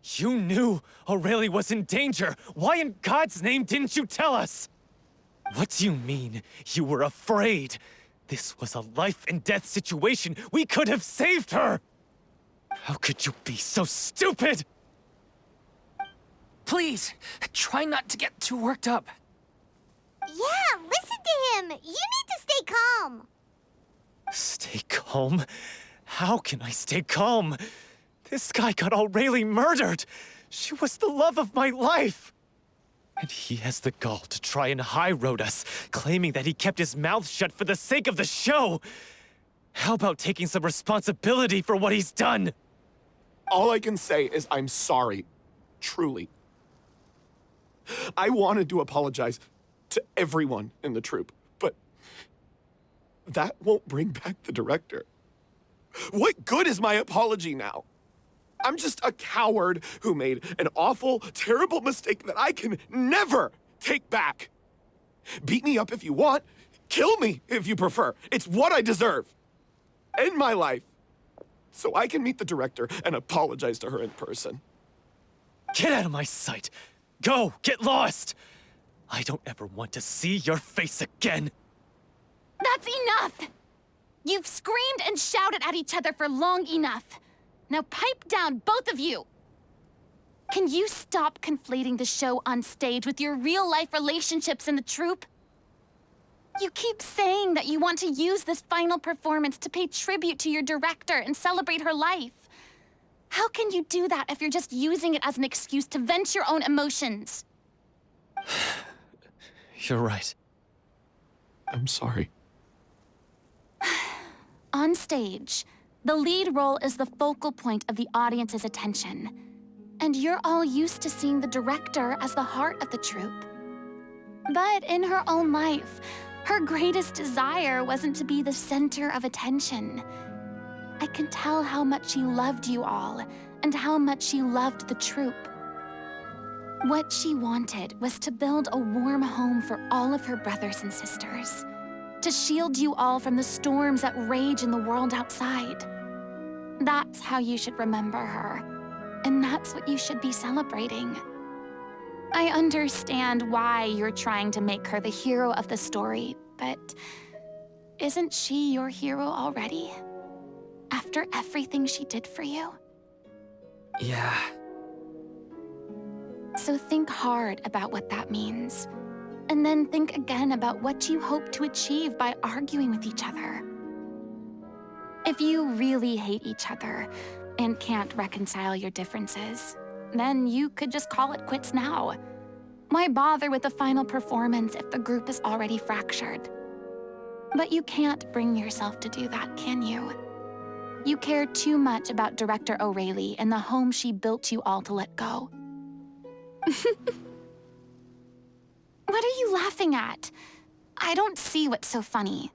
You knew Aurelie was in danger. Why in God's name didn't you tell us? What do you mean, you were afraid? This was a life and death situation. We could have saved her! How could you be so stupid? Please, try not to get too worked up. Yeah, listen to him. You need to stay calm. Stay calm? How can I stay calm? This guy got Aurelie murdered. She was the love of my life. And he has the gall to try and high-road us, claiming that he kept his mouth shut for the sake of the show! How about taking some responsibility for what he's done? All I can say is I'm sorry. Truly. I wanted to apologize to everyone in the troupe, but that won't bring back the director. What good is my apology now? I'm just a coward who made an awful, terrible mistake that I can never take back. Beat me up if you want. Kill me if you prefer. It's what I deserve. End my life so I can meet the director and apologize to her in person. Get out of my sight! Go! Get lost! I don't ever want to see your face again! That's enough! You've screamed and shouted at each other for long enough. Now pipe down, both of you! Can you stop conflating the show on stage with your real-life relationships in the troupe? You keep saying that you want to use this final performance to pay tribute to your director and celebrate her life. How can you do that if you're just using it as an excuse to vent your own emotions? You're right. I'm sorry. On stage, the lead role is the focal point of the audience's attention. And you're all used to seeing the director as the heart of the troupe. But in her own life, her greatest desire wasn't to be the center of attention. I can tell how much she loved you all, and how much she loved the troupe. What she wanted was to build a warm home for all of her brothers and sisters, to shield you all from the storms that rage in the world outside. That's how you should remember her, and that's what you should be celebrating. I understand why you're trying to make her the hero of the story, but isn't she your hero already? After everything she did for you? Yeah. So think hard about what that means. And then think again about what you hope to achieve by arguing with each other. If you really hate each other and can't reconcile your differences, then you could just call it quits now. Why bother with the final performance if the group is already fractured? But you can't bring yourself to do that, can you? You care too much about Director O'Reilly and the home she built you all to let go. What are you laughing at? I don't see what's so funny.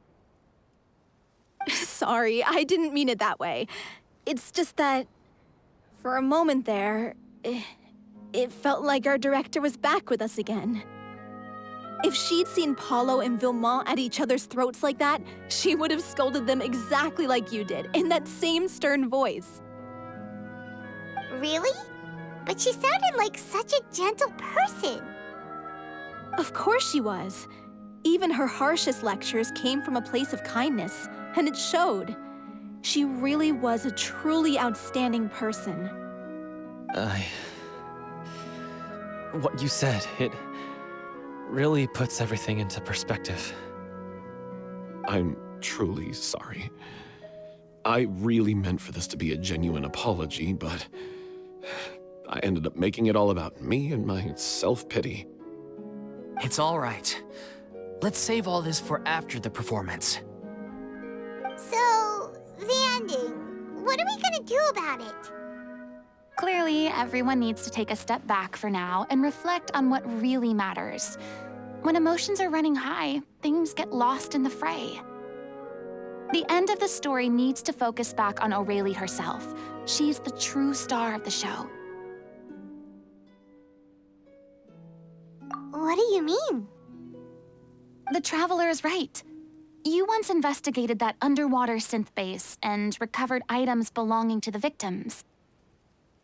Sorry, I didn't mean it that way. It's just that, for a moment there, it felt like our director was back with us again. If she'd seen Paulo and Vilmont at each other's throats like that, she would have scolded them exactly like you did, in that same stern voice. Really? But she sounded like such a gentle person. Of course she was. Even her harshest lectures came from a place of kindness, and it showed. She really was a truly outstanding person. What you said, it really puts everything into perspective. I'm truly sorry. I really meant for this to be a genuine apology, but I ended up making it all about me and my self-pity. It's all right. Let's save all this for after the performance. So, the ending. What are we gonna do about it? Clearly, everyone needs to take a step back for now and reflect on what really matters. When emotions are running high, things get lost in the fray. The end of the story needs to focus back on O'Reilly herself. She's the true star of the show. What do you mean? The Traveler is right. You once investigated that underwater synth base and recovered items belonging to the victims.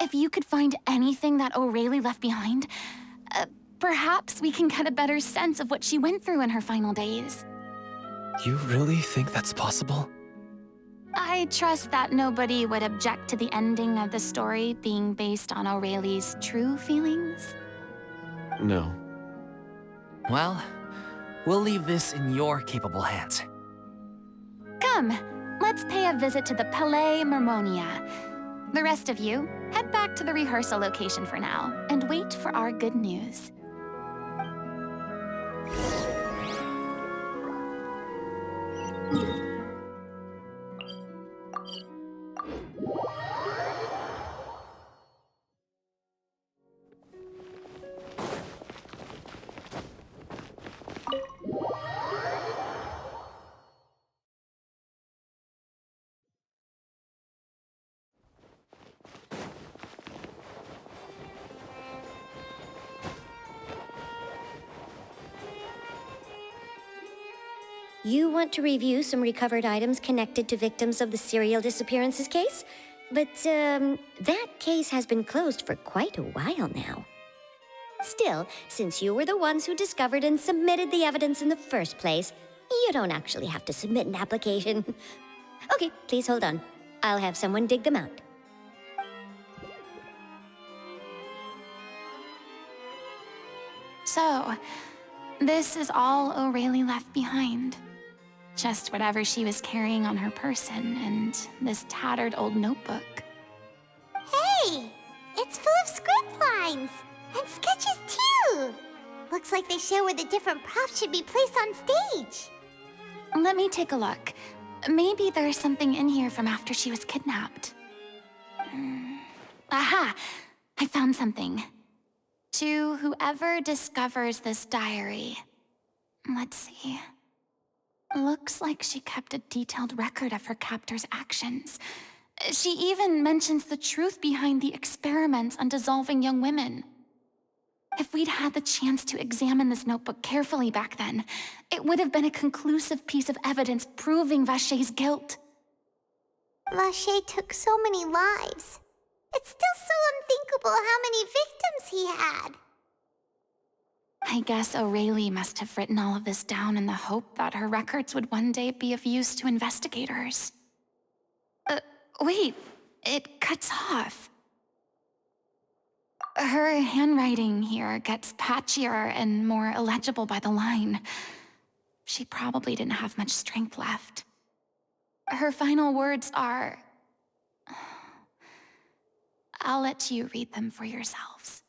If you could find anything that O'Reilly left behind, perhaps we can get a better sense of what she went through in her final days. You really think that's possible? I trust that nobody would object to the ending of the story being based on O'Reilly's true feelings. No. Well, we'll leave this in your capable hands. Come, let's pay a visit to the Palais Mermonia. The rest of you, head back to the rehearsal location for now and wait for our good news. You want to review some recovered items connected to victims of the serial disappearances case? But, that case has been closed for quite a while now. Still, since you were the ones who discovered and submitted the evidence in the first place, you don't actually have to submit an application. Okay, please hold on. I'll have someone dig them out. So, this is all O'Reilly left behind. Just whatever she was carrying on her person and this tattered old notebook. Hey! It's full of script lines! And sketches too! Looks like they show where the different props should be placed on stage. Let me take a look. Maybe there's something in here from after she was kidnapped. Aha! I found something. To whoever discovers this diary. Let's see. Looks like she kept a detailed record of her captor's actions. She even mentions the truth behind the experiments on dissolving young women. If we'd had the chance to examine this notebook carefully back then, it would have been a conclusive piece of evidence proving Vacher's guilt. Vacher took so many lives. It's still so unthinkable how many victims he had. I guess O'Reilly must have written all of this down in the hope that her records would one day be of use to investigators. Wait, it cuts off. Her handwriting here gets patchier and more illegible by the line. She probably didn't have much strength left. Her final words are... I'll let you read them for yourselves.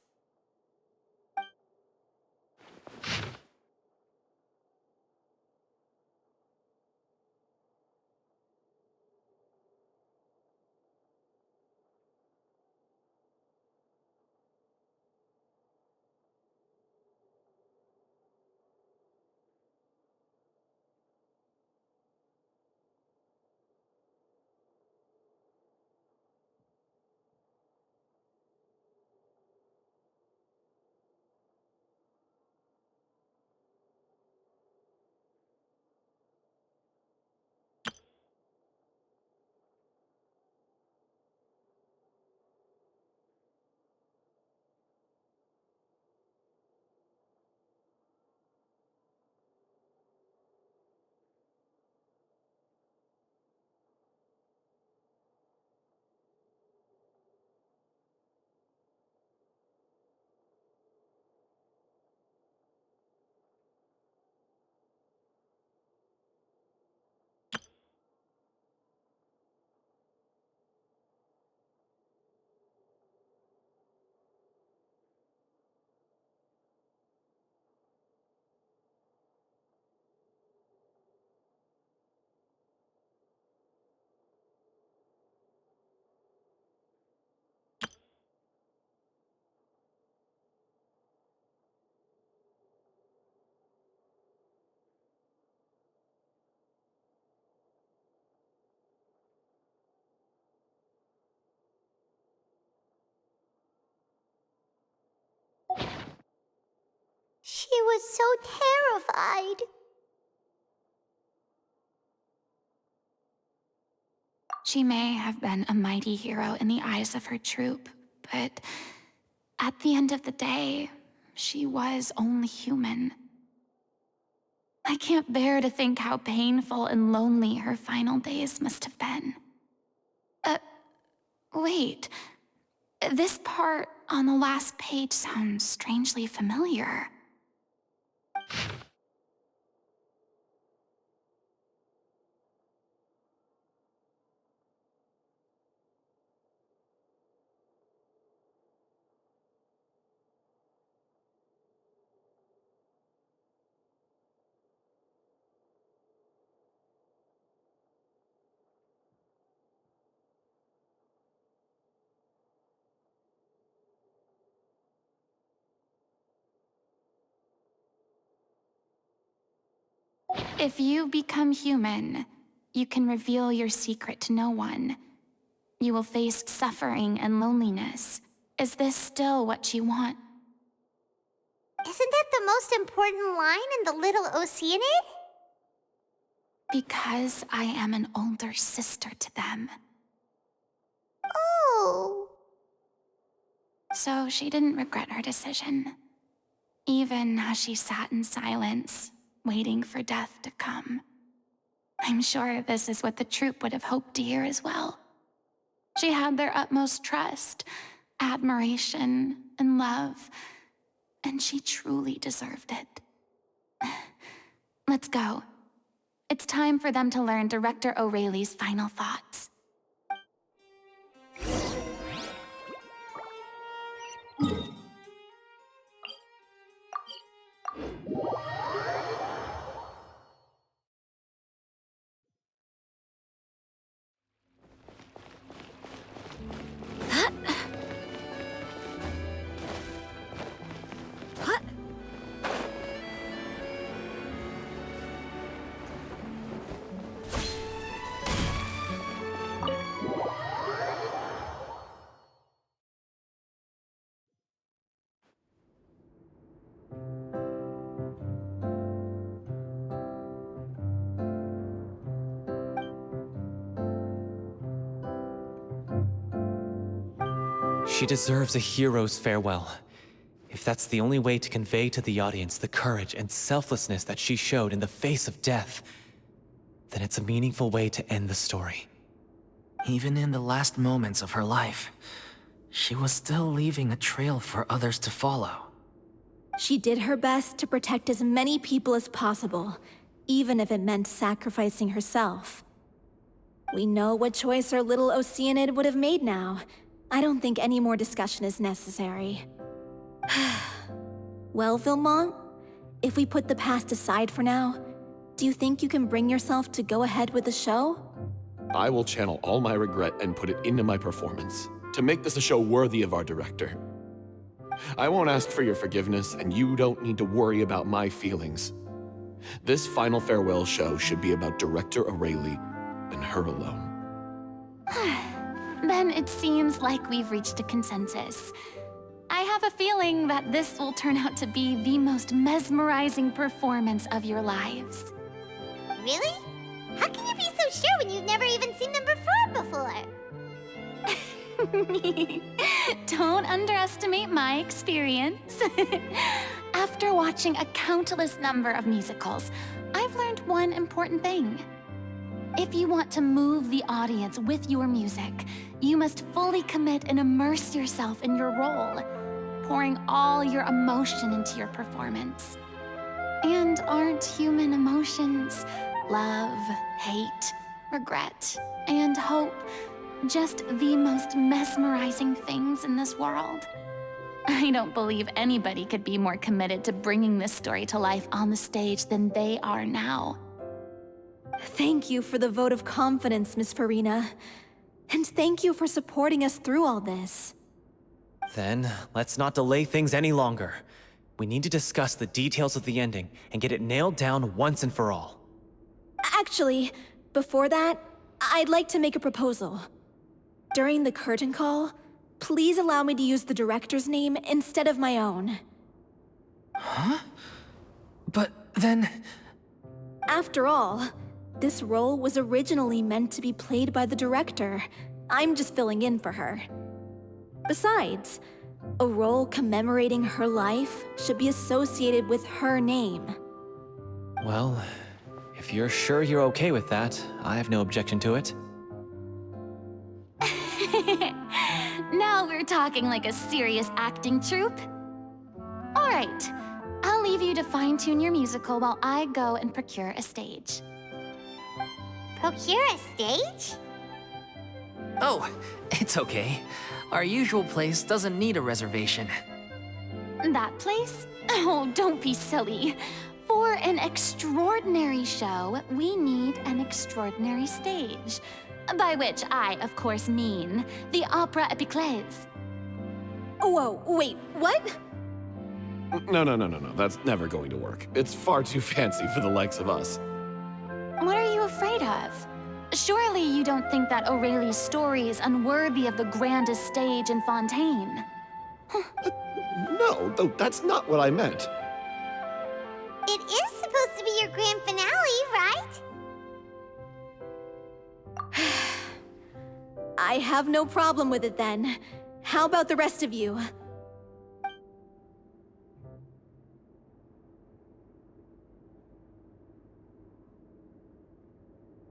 She was so terrified. She may have been a mighty hero in the eyes of her troop, but at the end of the day, she was only human. I can't bear to think how painful and lonely her final days must have been. Wait. This part on the last page sounds strangely familiar. If you become human, you can reveal your secret to no one. You will face suffering and loneliness. Is this still what you want? Isn't that the most important line in the little Oceanid? Because I am an older sister to them. Oh. So she didn't regret her decision, even as she sat in silence, waiting for death to come. I'm sure this is what the troupe would have hoped to hear as well. She had their utmost trust, admiration, and love, and she truly deserved it. Let's go. It's time for them to learn Director O'Reilly's final thoughts. She deserves a hero's farewell. If that's the only way to convey to the audience the courage and selflessness that she showed in the face of death, then it's a meaningful way to end the story. Even in the last moments of her life, she was still leaving a trail for others to follow. She did her best to protect as many people as possible, even if it meant sacrificing herself. We know what choice our little Oceanid would have made now. I don't think any more discussion is necessary. Well, Vilmont, if we put the past aside for now, do you think you can bring yourself to go ahead with the show? I will channel all my regret and put it into my performance, to make this a show worthy of our director. I won't ask for your forgiveness, and you don't need to worry about my feelings. This final farewell show should be about Director O'Reilly and her alone. Then it seems like we've reached a consensus. I have a feeling that this will turn out to be the most mesmerizing performance of your lives. Really? How can you be so sure when you've never even seen them perform before? Don't underestimate my experience. After watching a countless number of musicals, I've learned one important thing. If you want to move the audience with your music, you must fully commit and immerse yourself in your role, pouring all your emotion into your performance. And aren't human emotions, love, hate, regret, and hope, just the most mesmerizing things in this world? I don't believe anybody could be more committed to bringing this story to life on the stage than they are now. Thank you for the vote of confidence, Miss Furina. And thank you for supporting us through all this. Then, let's not delay things any longer. We need to discuss the details of the ending and get it nailed down once and for all. Actually, before that, I'd like to make a proposal. During the curtain call, please allow me to use the director's name instead of my own. Huh? But then... After all, this role was originally meant to be played by the director. I'm just filling in for her. Besides, a role commemorating her life should be associated with her name. Well, if you're sure you're okay with that, I have no objection to it. Now we're talking like a serious acting troupe. All right, I'll leave you to fine-tune your musical while I go and procure a stage. Procure a stage? Oh, it's okay. Our usual place doesn't need a reservation. That place? Oh, don't be silly. For an extraordinary show, we need an extraordinary stage. By which I, of course, mean the Opera Epiclese. Whoa, wait, what? No. That's never going to work. It's far too fancy for the likes of us. afraid of? Surely you don't think that Aurelie's story is unworthy of the grandest stage in Fontaine? No, though that's not what I meant. It is supposed to be your grand finale, right? I have no problem with it then. How about the rest of you?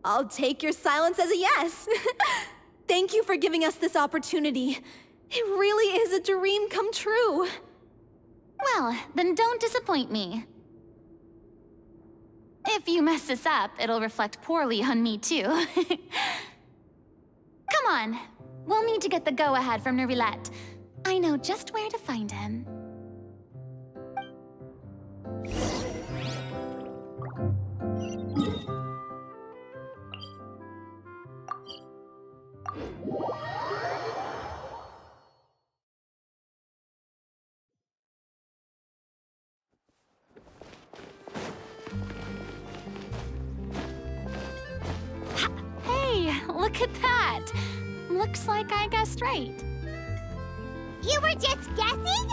I'll take your silence as a yes. Thank you for giving us this opportunity. It really is a dream come true. Well, then don't disappoint me. If you mess this up, it'll reflect poorly on me too. Come on, we'll need to get the go-ahead from Nervilette. I know just where to find him. Hey, look at that! Looks like I guessed right. You were just guessing?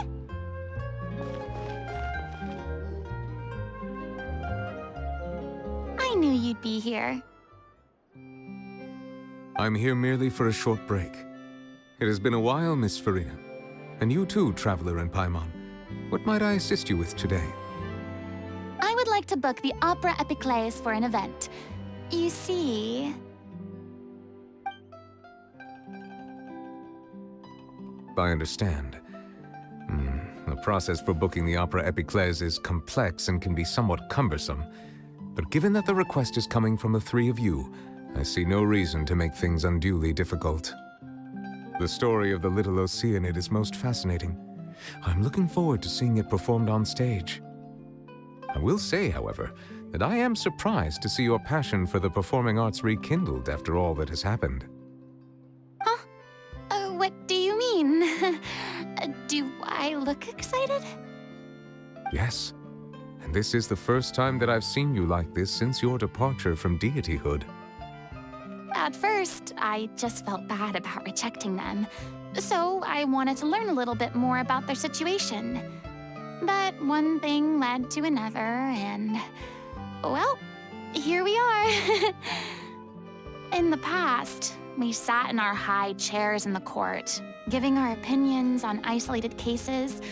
I knew you'd be here. I'm here merely for a short break. It has been a while, Miss Furina. And you too, Traveler in Paimon. What might I assist you with today? I would like to book the Opera Epiclese for an event. You see... I understand. The process for booking the Opera Epiclese is complex and can be somewhat cumbersome. But given that the request is coming from the three of you, I see no reason to make things unduly difficult. The story of the little Oceanid is most fascinating. I'm looking forward to seeing it performed on stage. I will say, however, that I am surprised to see your passion for the performing arts rekindled after all that has happened. Huh? What do you mean? Do I look excited? Yes, and this is the first time that I've seen you like this since your departure from deityhood. At first, I just felt bad about rejecting them, so I wanted to learn a little bit more about their situation. But one thing led to another, and... well, here we are. In the past, we sat in our high chairs in the court, giving our opinions on isolated cases,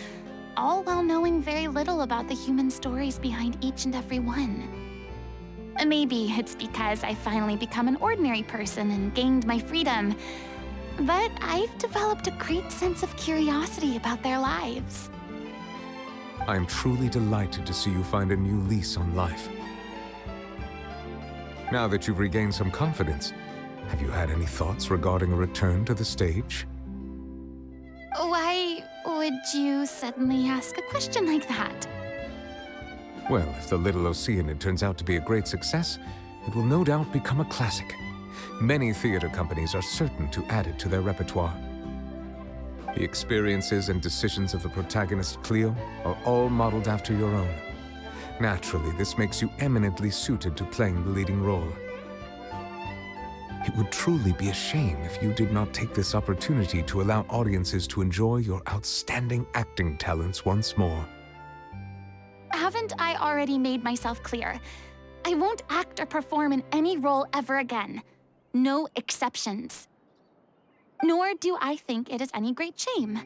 all while knowing very little about the human stories behind each and every one. Maybe it's because I finally become an ordinary person and gained my freedom, but I've developed a great sense of curiosity about their lives. I am truly delighted to see you find a new lease on life. Now that you've regained some confidence, have you had any thoughts regarding a return to the stage? Why would you suddenly ask a question like that? Well, if the little Oceanid turns out to be a great success, it will no doubt become a classic. Many theater companies are certain to add it to their repertoire. The experiences and decisions of the protagonist, Cleo, are all modeled after your own. Naturally, this makes you eminently suited to playing the leading role. It would truly be a shame if you did not take this opportunity to allow audiences to enjoy your outstanding acting talents once more. Haven't I already made myself clear? I won't act or perform in any role ever again. No exceptions. Nor do I think it is any great shame.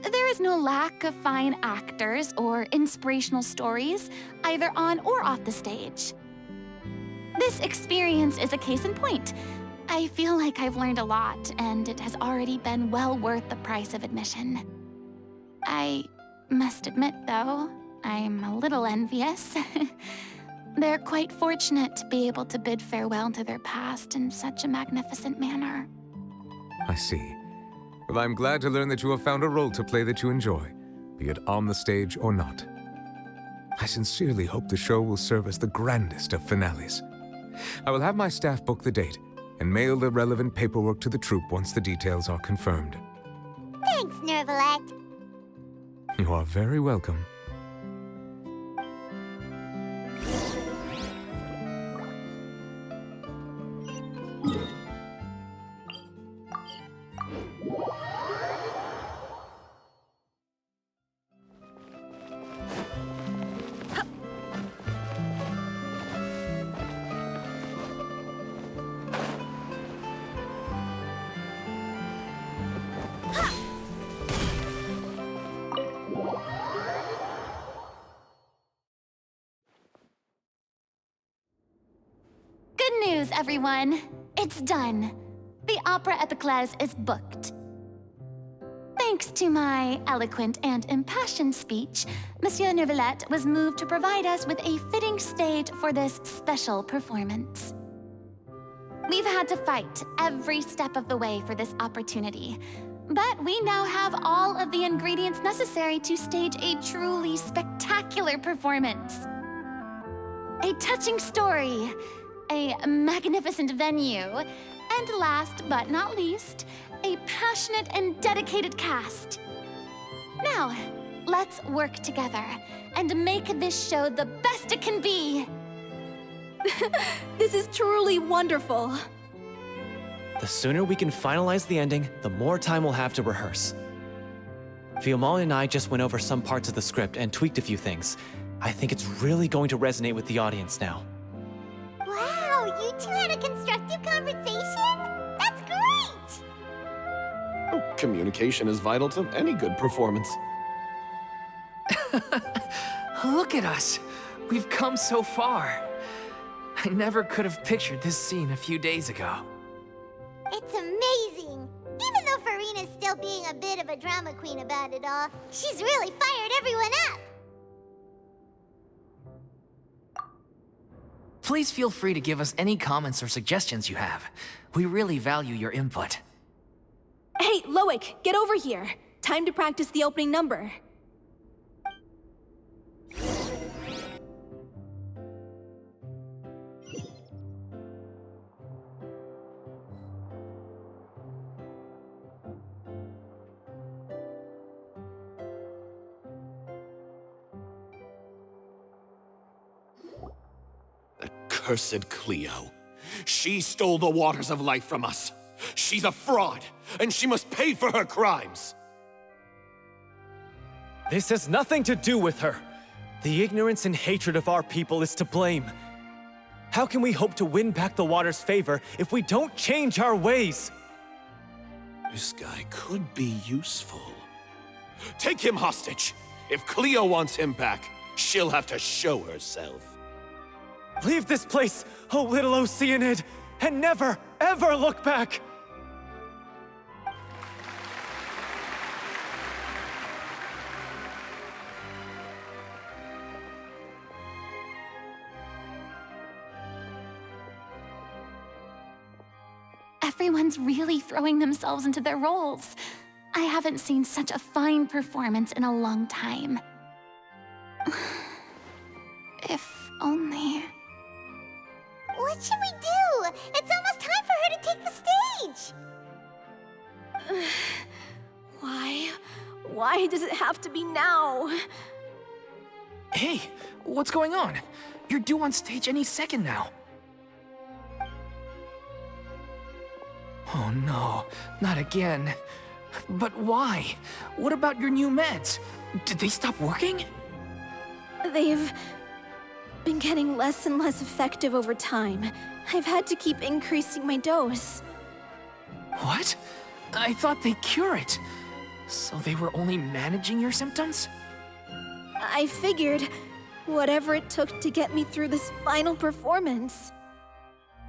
There is no lack of fine actors or inspirational stories, either on or off the stage. This experience is a case in point. I feel like I've learned a lot, and it has already been well worth the price of admission. I must admit, though, I'm a little envious. They're quite fortunate to be able to bid farewell to their past in such a magnificent manner. I see. Well, I'm glad to learn that you have found a role to play that you enjoy, be it on the stage or not. I sincerely hope the show will serve as the grandest of finales. I will have my staff book the date and mail the relevant paperwork to the troupe once the details are confirmed. Thanks, Nervilette. You are very welcome. Good news, everyone. It's done. The Opera Epiclese is booked. Thanks to my eloquent and impassioned speech, Monsieur Neuvillette was moved to provide us with a fitting stage for this special performance. We've had to fight every step of the way for this opportunity, but we now have all of the ingredients necessary to stage a truly spectacular performance. A touching story, a magnificent venue, and last but not least, a passionate and dedicated cast. Now, let's work together and make this show the best it can be. This is truly wonderful. The sooner we can finalize the ending, the more time we'll have to rehearse. Fiamal and I just went over some parts of the script and tweaked a few things. I think it's really going to resonate with the audience now. Wow, you two had a constructive conversation? That's great! Communication is vital to any good performance. Look at us. We've come so far. I never could have pictured this scene a few days ago. It's amazing! Even though Furina's still being a bit of a drama queen about it all, she's really fired everyone up! Please feel free to give us any comments or suggestions you have. We really value your input. Hey, Loic, get over here. Time to practice the opening number. Accursed Cleo. She stole the waters of life from us. She's a fraud, and she must pay for her crimes. This has nothing to do with her. The ignorance and hatred of our people is to blame. How can we hope to win back the water's favor if we don't change our ways? This guy could be useful. Take him hostage. If Cleo wants him back, she'll have to show herself. Leave this place, oh little Oceanid, and never, ever look back! Everyone's really throwing themselves into their roles. I haven't seen such a fine performance in a long time. If only... What should we do? It's almost time for her to take the stage! Why does it have to be now? Hey, what's going on? You're due on stage any second now. Oh no, not again. But why? What about your new meds? Did they stop working? They've been getting less and less effective over time. I've had to keep increasing my dose. What? I thought they cure it. So they were only managing your symptoms? I figured whatever it took to get me through this final performance.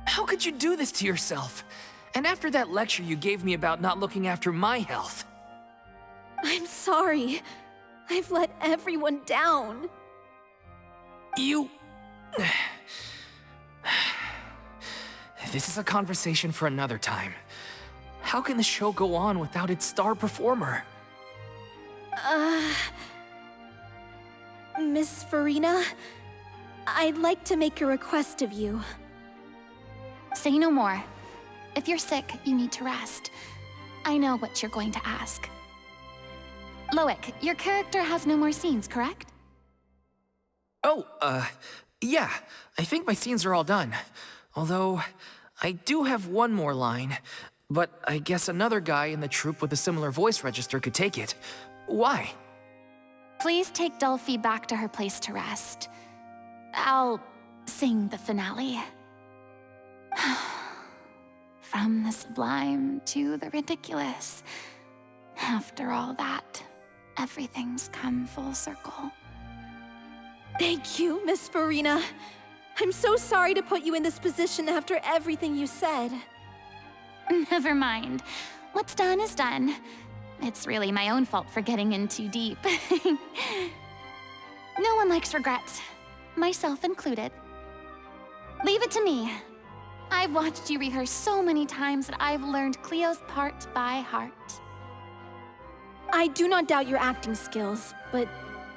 How could you do this to yourself? And after that lecture you gave me about not looking after my health. I'm sorry. I've let everyone down. You... This is a conversation for another time. How can the show go on without its star performer? Miss Furina, I'd like to make a request of you. Say no more. If you're sick, you need to rest. I know what you're going to ask. Loic, your character has no more scenes, correct? Oh, yeah. I think my scenes are all done. Although, I do have one more line, but I guess another guy in the troupe with a similar voice register could take it. Why? Please take Delphi back to her place to rest. I'll sing the finale. From the sublime to the ridiculous. After all that, everything's come full circle. Thank you, Miss Furina. I'm so sorry to put you in this position after everything you said. Never mind. What's done is done. It's really my own fault for getting in too deep. No one likes regrets, myself included. Leave it to me. I've watched you rehearse so many times that I've learned Cleo's part by heart. I do not doubt your acting skills, but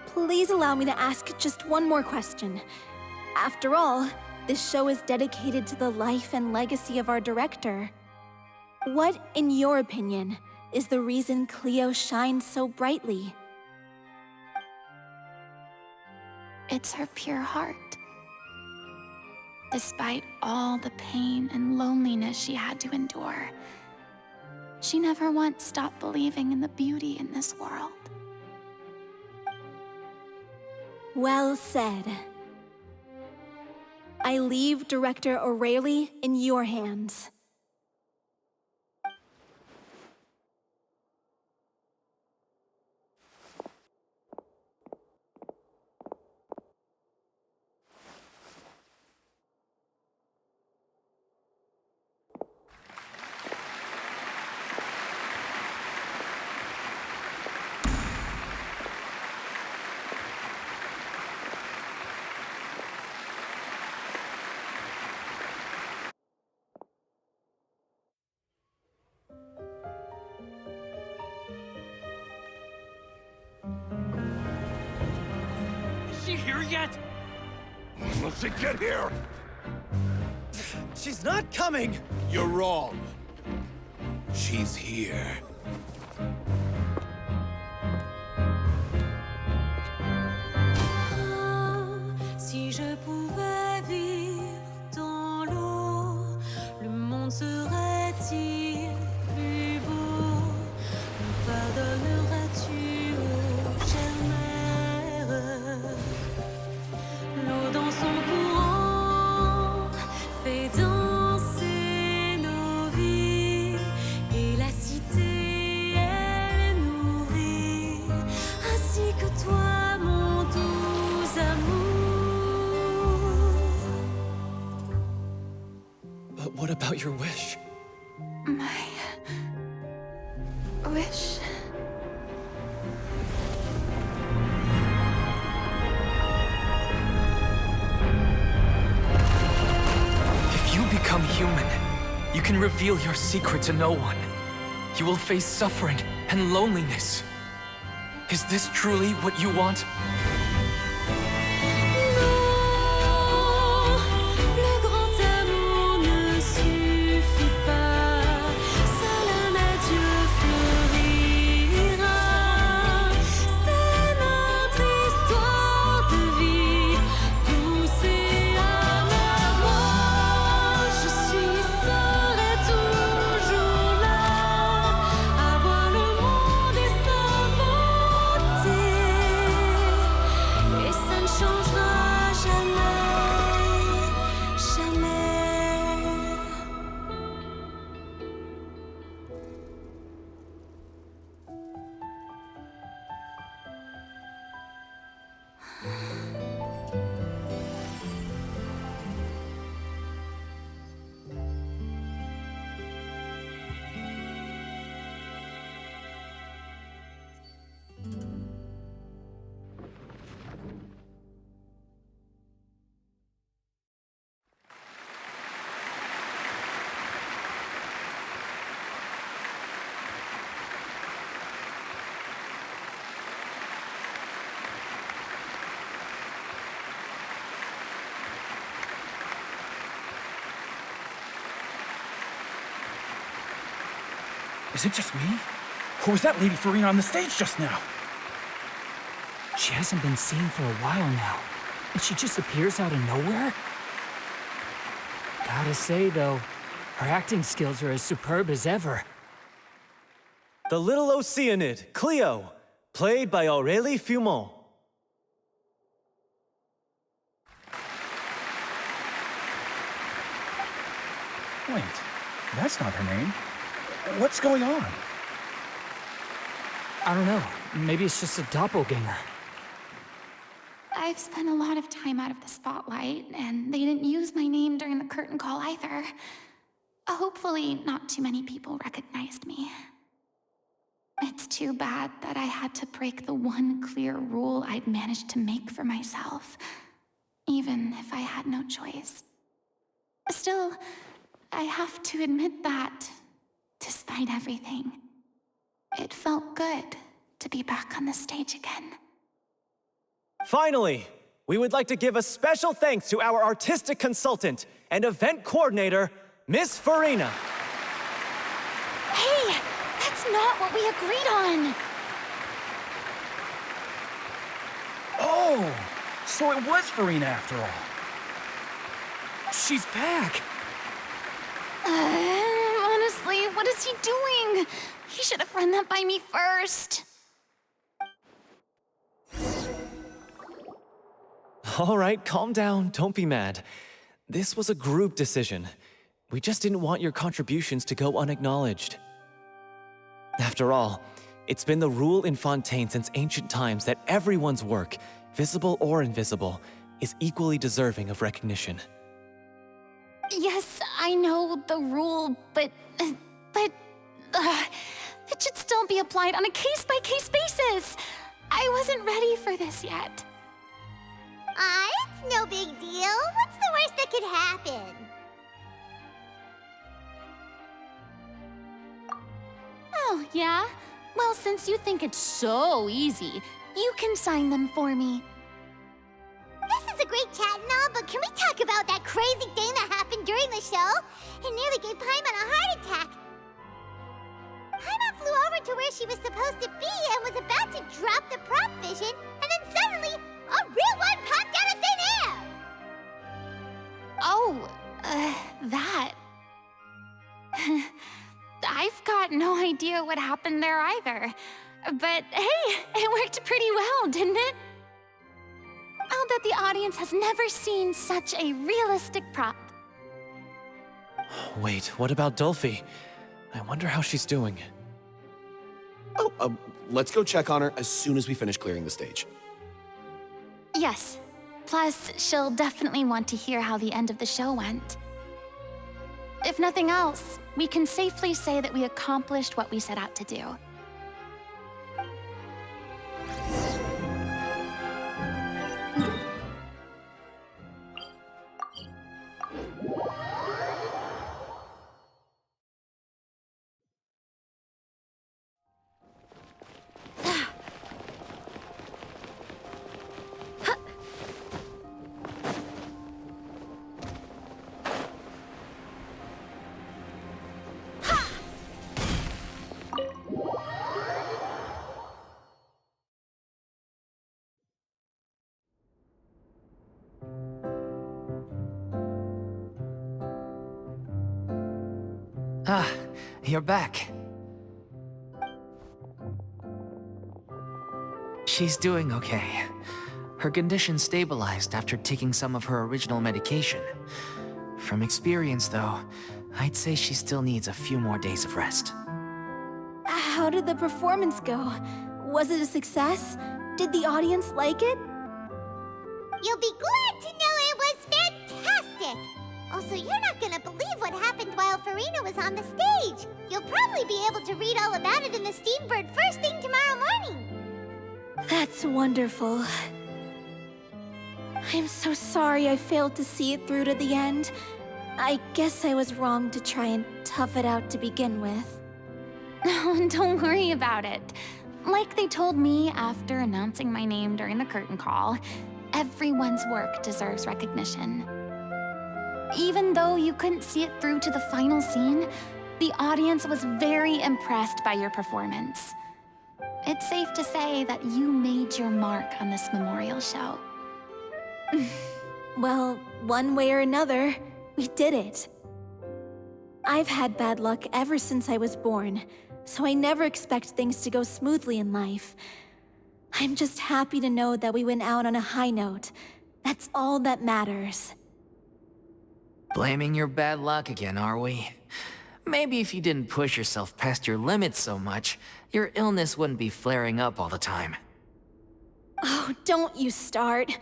please allow me to ask just one more question. After all, this show is dedicated to the life and legacy of our director. What, in your opinion, is the reason Cleo shines so brightly? It's her pure heart. Despite all the pain and loneliness she had to endure, she never once stopped believing in the beauty in this world. Well said. I leave Director O'Reilly in your hands. Is she here yet? Will she get here? She's not coming! You're wrong. She's here. Si je pouvais vivre dans l'eau, le monde serait-il plus beau? Me pardonneras-tu, ô chère mère? L'eau dans son courant fait danser nos vies, et la cité elle nourrit, ainsi que toi, mon doux amour. But what about your wish? My wish. If you become human, you can reveal your secret to no one. You will face suffering and loneliness. Is this truly what you want? Le grand amour ne suffit pas, seul un adieu fleurira. C'est notre histoire de vie, douce et amère. Moi, je serai toujours là, à voir le monde et sa beauté, et ça ne changera jamais, jamais. Is it just me? Or was that Lady Furina on the stage just now? She hasn't been seen for a while now, and she just appears out of nowhere? Gotta say, though, Her acting skills are as superb as ever. The little Oceanid, Cleo, played by Aurélie Fumont. Wait, that's not her name. What's going on? I don't know. Maybe it's just a doppelganger. I've spent a lot of time out of the spotlight, and they didn't use my name during the curtain call either. Hopefully, not too many people recognized me. It's too bad that I had to break the one clear rule I'd managed to make for myself, even if I had no choice. Still, I have to admit that, despite everything, it felt good to be back on the stage again. Finally, we would like to give a special thanks to our artistic consultant and event coordinator, Miss Furina. Hey, that's not what we agreed on! Oh, so it was Furina after all. She's back! Honestly, what is he doing? He should have run that by me first. All right, calm down, don't be mad. This was a group decision. We just didn't want your contributions to go unacknowledged. After all, it's been the rule in Fontaine since ancient times that everyone's work, visible or invisible, is equally deserving of recognition. Yes, I know the rule, but it should still be applied on a case-by-case basis. I wasn't ready for this yet. It's no big deal. What's the worst that could happen? Oh, yeah? Well, since you think it's so easy, you can sign them for me. This is a great chat and all, but can we talk about that crazy thing that happened during the show? It nearly gave Paimon a heart attack. Paimon flew over to where she was supposed to be and was about to drop the prop vision, and then suddenly, a real one popped out of thin air! Oh, that. I've got no idea what happened there either. But hey, it worked pretty well, didn't it? I'll bet the audience has never seen such a realistic prop. Wait, what about Dolphy? I wonder how she's doing. Oh, let's go check on her as soon as we finish clearing the stage. Yes. Plus, she'll definitely want to hear how the end of the show went. If nothing else, we can safely say that we accomplished what we set out to do. Ah, you're back. She's doing okay. Her condition stabilized after taking some of her original medication. From experience, though, I'd say she still needs a few more days of rest. How did the performance go? Was it a success? Did the audience like it? You'll be glad to know it was fantastic! Also, you're not gonna believe what happened while Furina was on the stage. You'll probably be able to read all about it in the Steambird first thing tomorrow morning. That's wonderful. I'm so sorry I failed to see it through to the end. I guess I was wrong to try and tough it out to begin with. Oh, don't worry about it. Like they told me after announcing my name during the curtain call, everyone's work deserves recognition. Even though you couldn't see it through to the final scene, the audience was very impressed by your performance. It's safe to say that you made your mark on this memorial show. Well, one way or another, we did it. I've had bad luck ever since I was born, so I never expect things to go smoothly in life. I'm just happy to know that we went out on a high note. That's all that matters. Blaming your bad luck again, are we? Maybe if you didn't push yourself past your limits so much, your illness wouldn't be flaring up all the time. Oh, don't you start.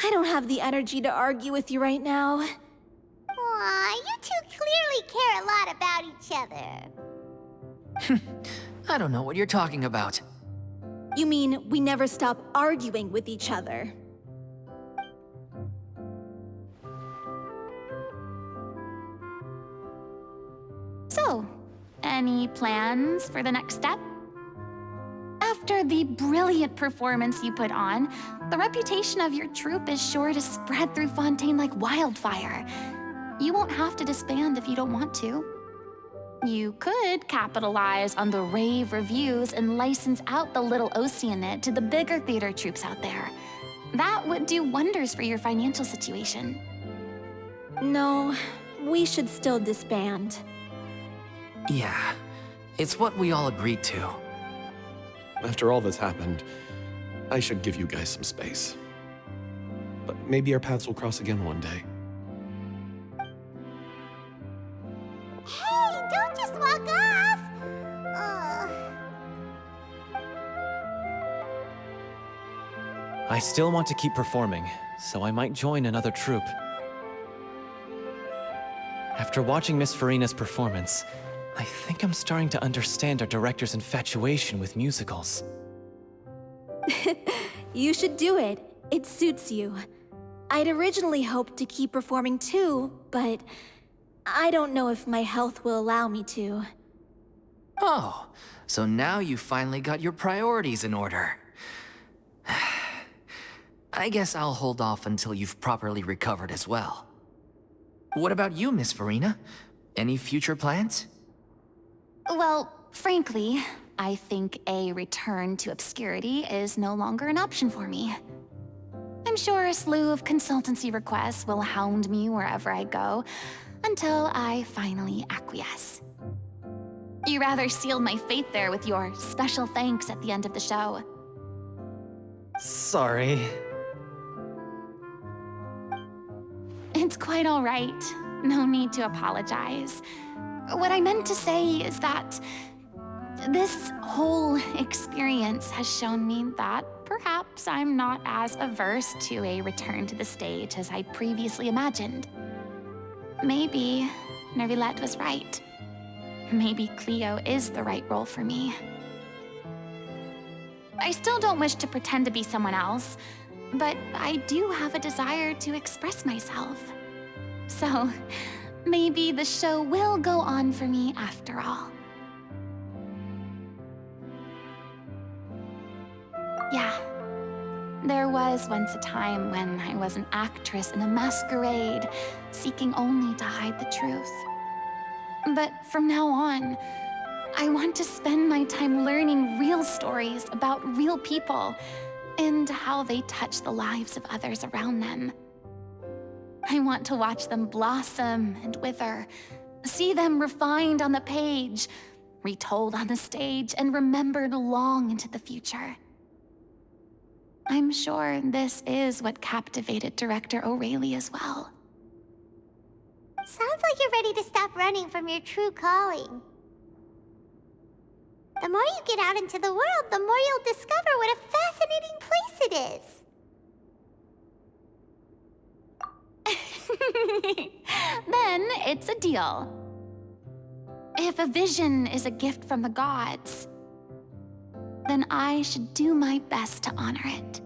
I don't have the energy to argue with you right now. Aw, you two clearly care a lot about each other. I don't know what you're talking about. You mean we never stop arguing with each other? So, any plans for the next step? After the brilliant performance you put on, the reputation of your troupe is sure to spread through Fontaine like wildfire. You won't have to disband if you don't want to. You could capitalize on the rave reviews and license out the little Oceanid to the bigger theater troupes out there. That would do wonders for your financial situation. No, we should still disband. Yeah, it's what we all agreed to. After all that's happened, I should give you guys some space. But maybe our paths will cross again one day. Hey, don't just walk off! I still want to keep performing, so I might join another troupe. After watching Miss Furina's performance, I think I'm starting to understand our director's infatuation with musicals. You should do it. It suits you. I'd originally hoped to keep performing too, but I don't know if my health will allow me to. Oh, so now you finally got your priorities in order. I guess I'll hold off until you've properly recovered as well. What about you, Miss Furina? Any future plans? Well, frankly, I think a return to obscurity is no longer an option for me. I'm sure a slew of consultancy requests will hound me wherever I go, until I finally acquiesce. You rather sealed my fate there with your special thanks at the end of the show. Sorry. It's quite all right. No need to apologize. What I meant to say is that this whole experience has shown me that perhaps I'm not as averse to a return to the stage as I previously imagined. Maybe Nervilette was right. Maybe Cleo is the right role for me. I still don't wish to pretend to be someone else, but I do have a desire to express myself. So, maybe the show will go on for me after all. Yeah, there was once a time when I was an actress in a masquerade, seeking only to hide the truth. But from now on, I want to spend my time learning real stories about real people and how they touch the lives of others around them. I want to watch them blossom and wither, see them refined on the page, retold on the stage, and remembered long into the future. I'm sure this is what captivated director O'Reilly as well. Sounds like you're ready to stop running from your true calling. The more you get out into the world, the more you'll discover what a fascinating place it is. Then it's a deal. If a vision is a gift from the gods, then I should do my best to honor it.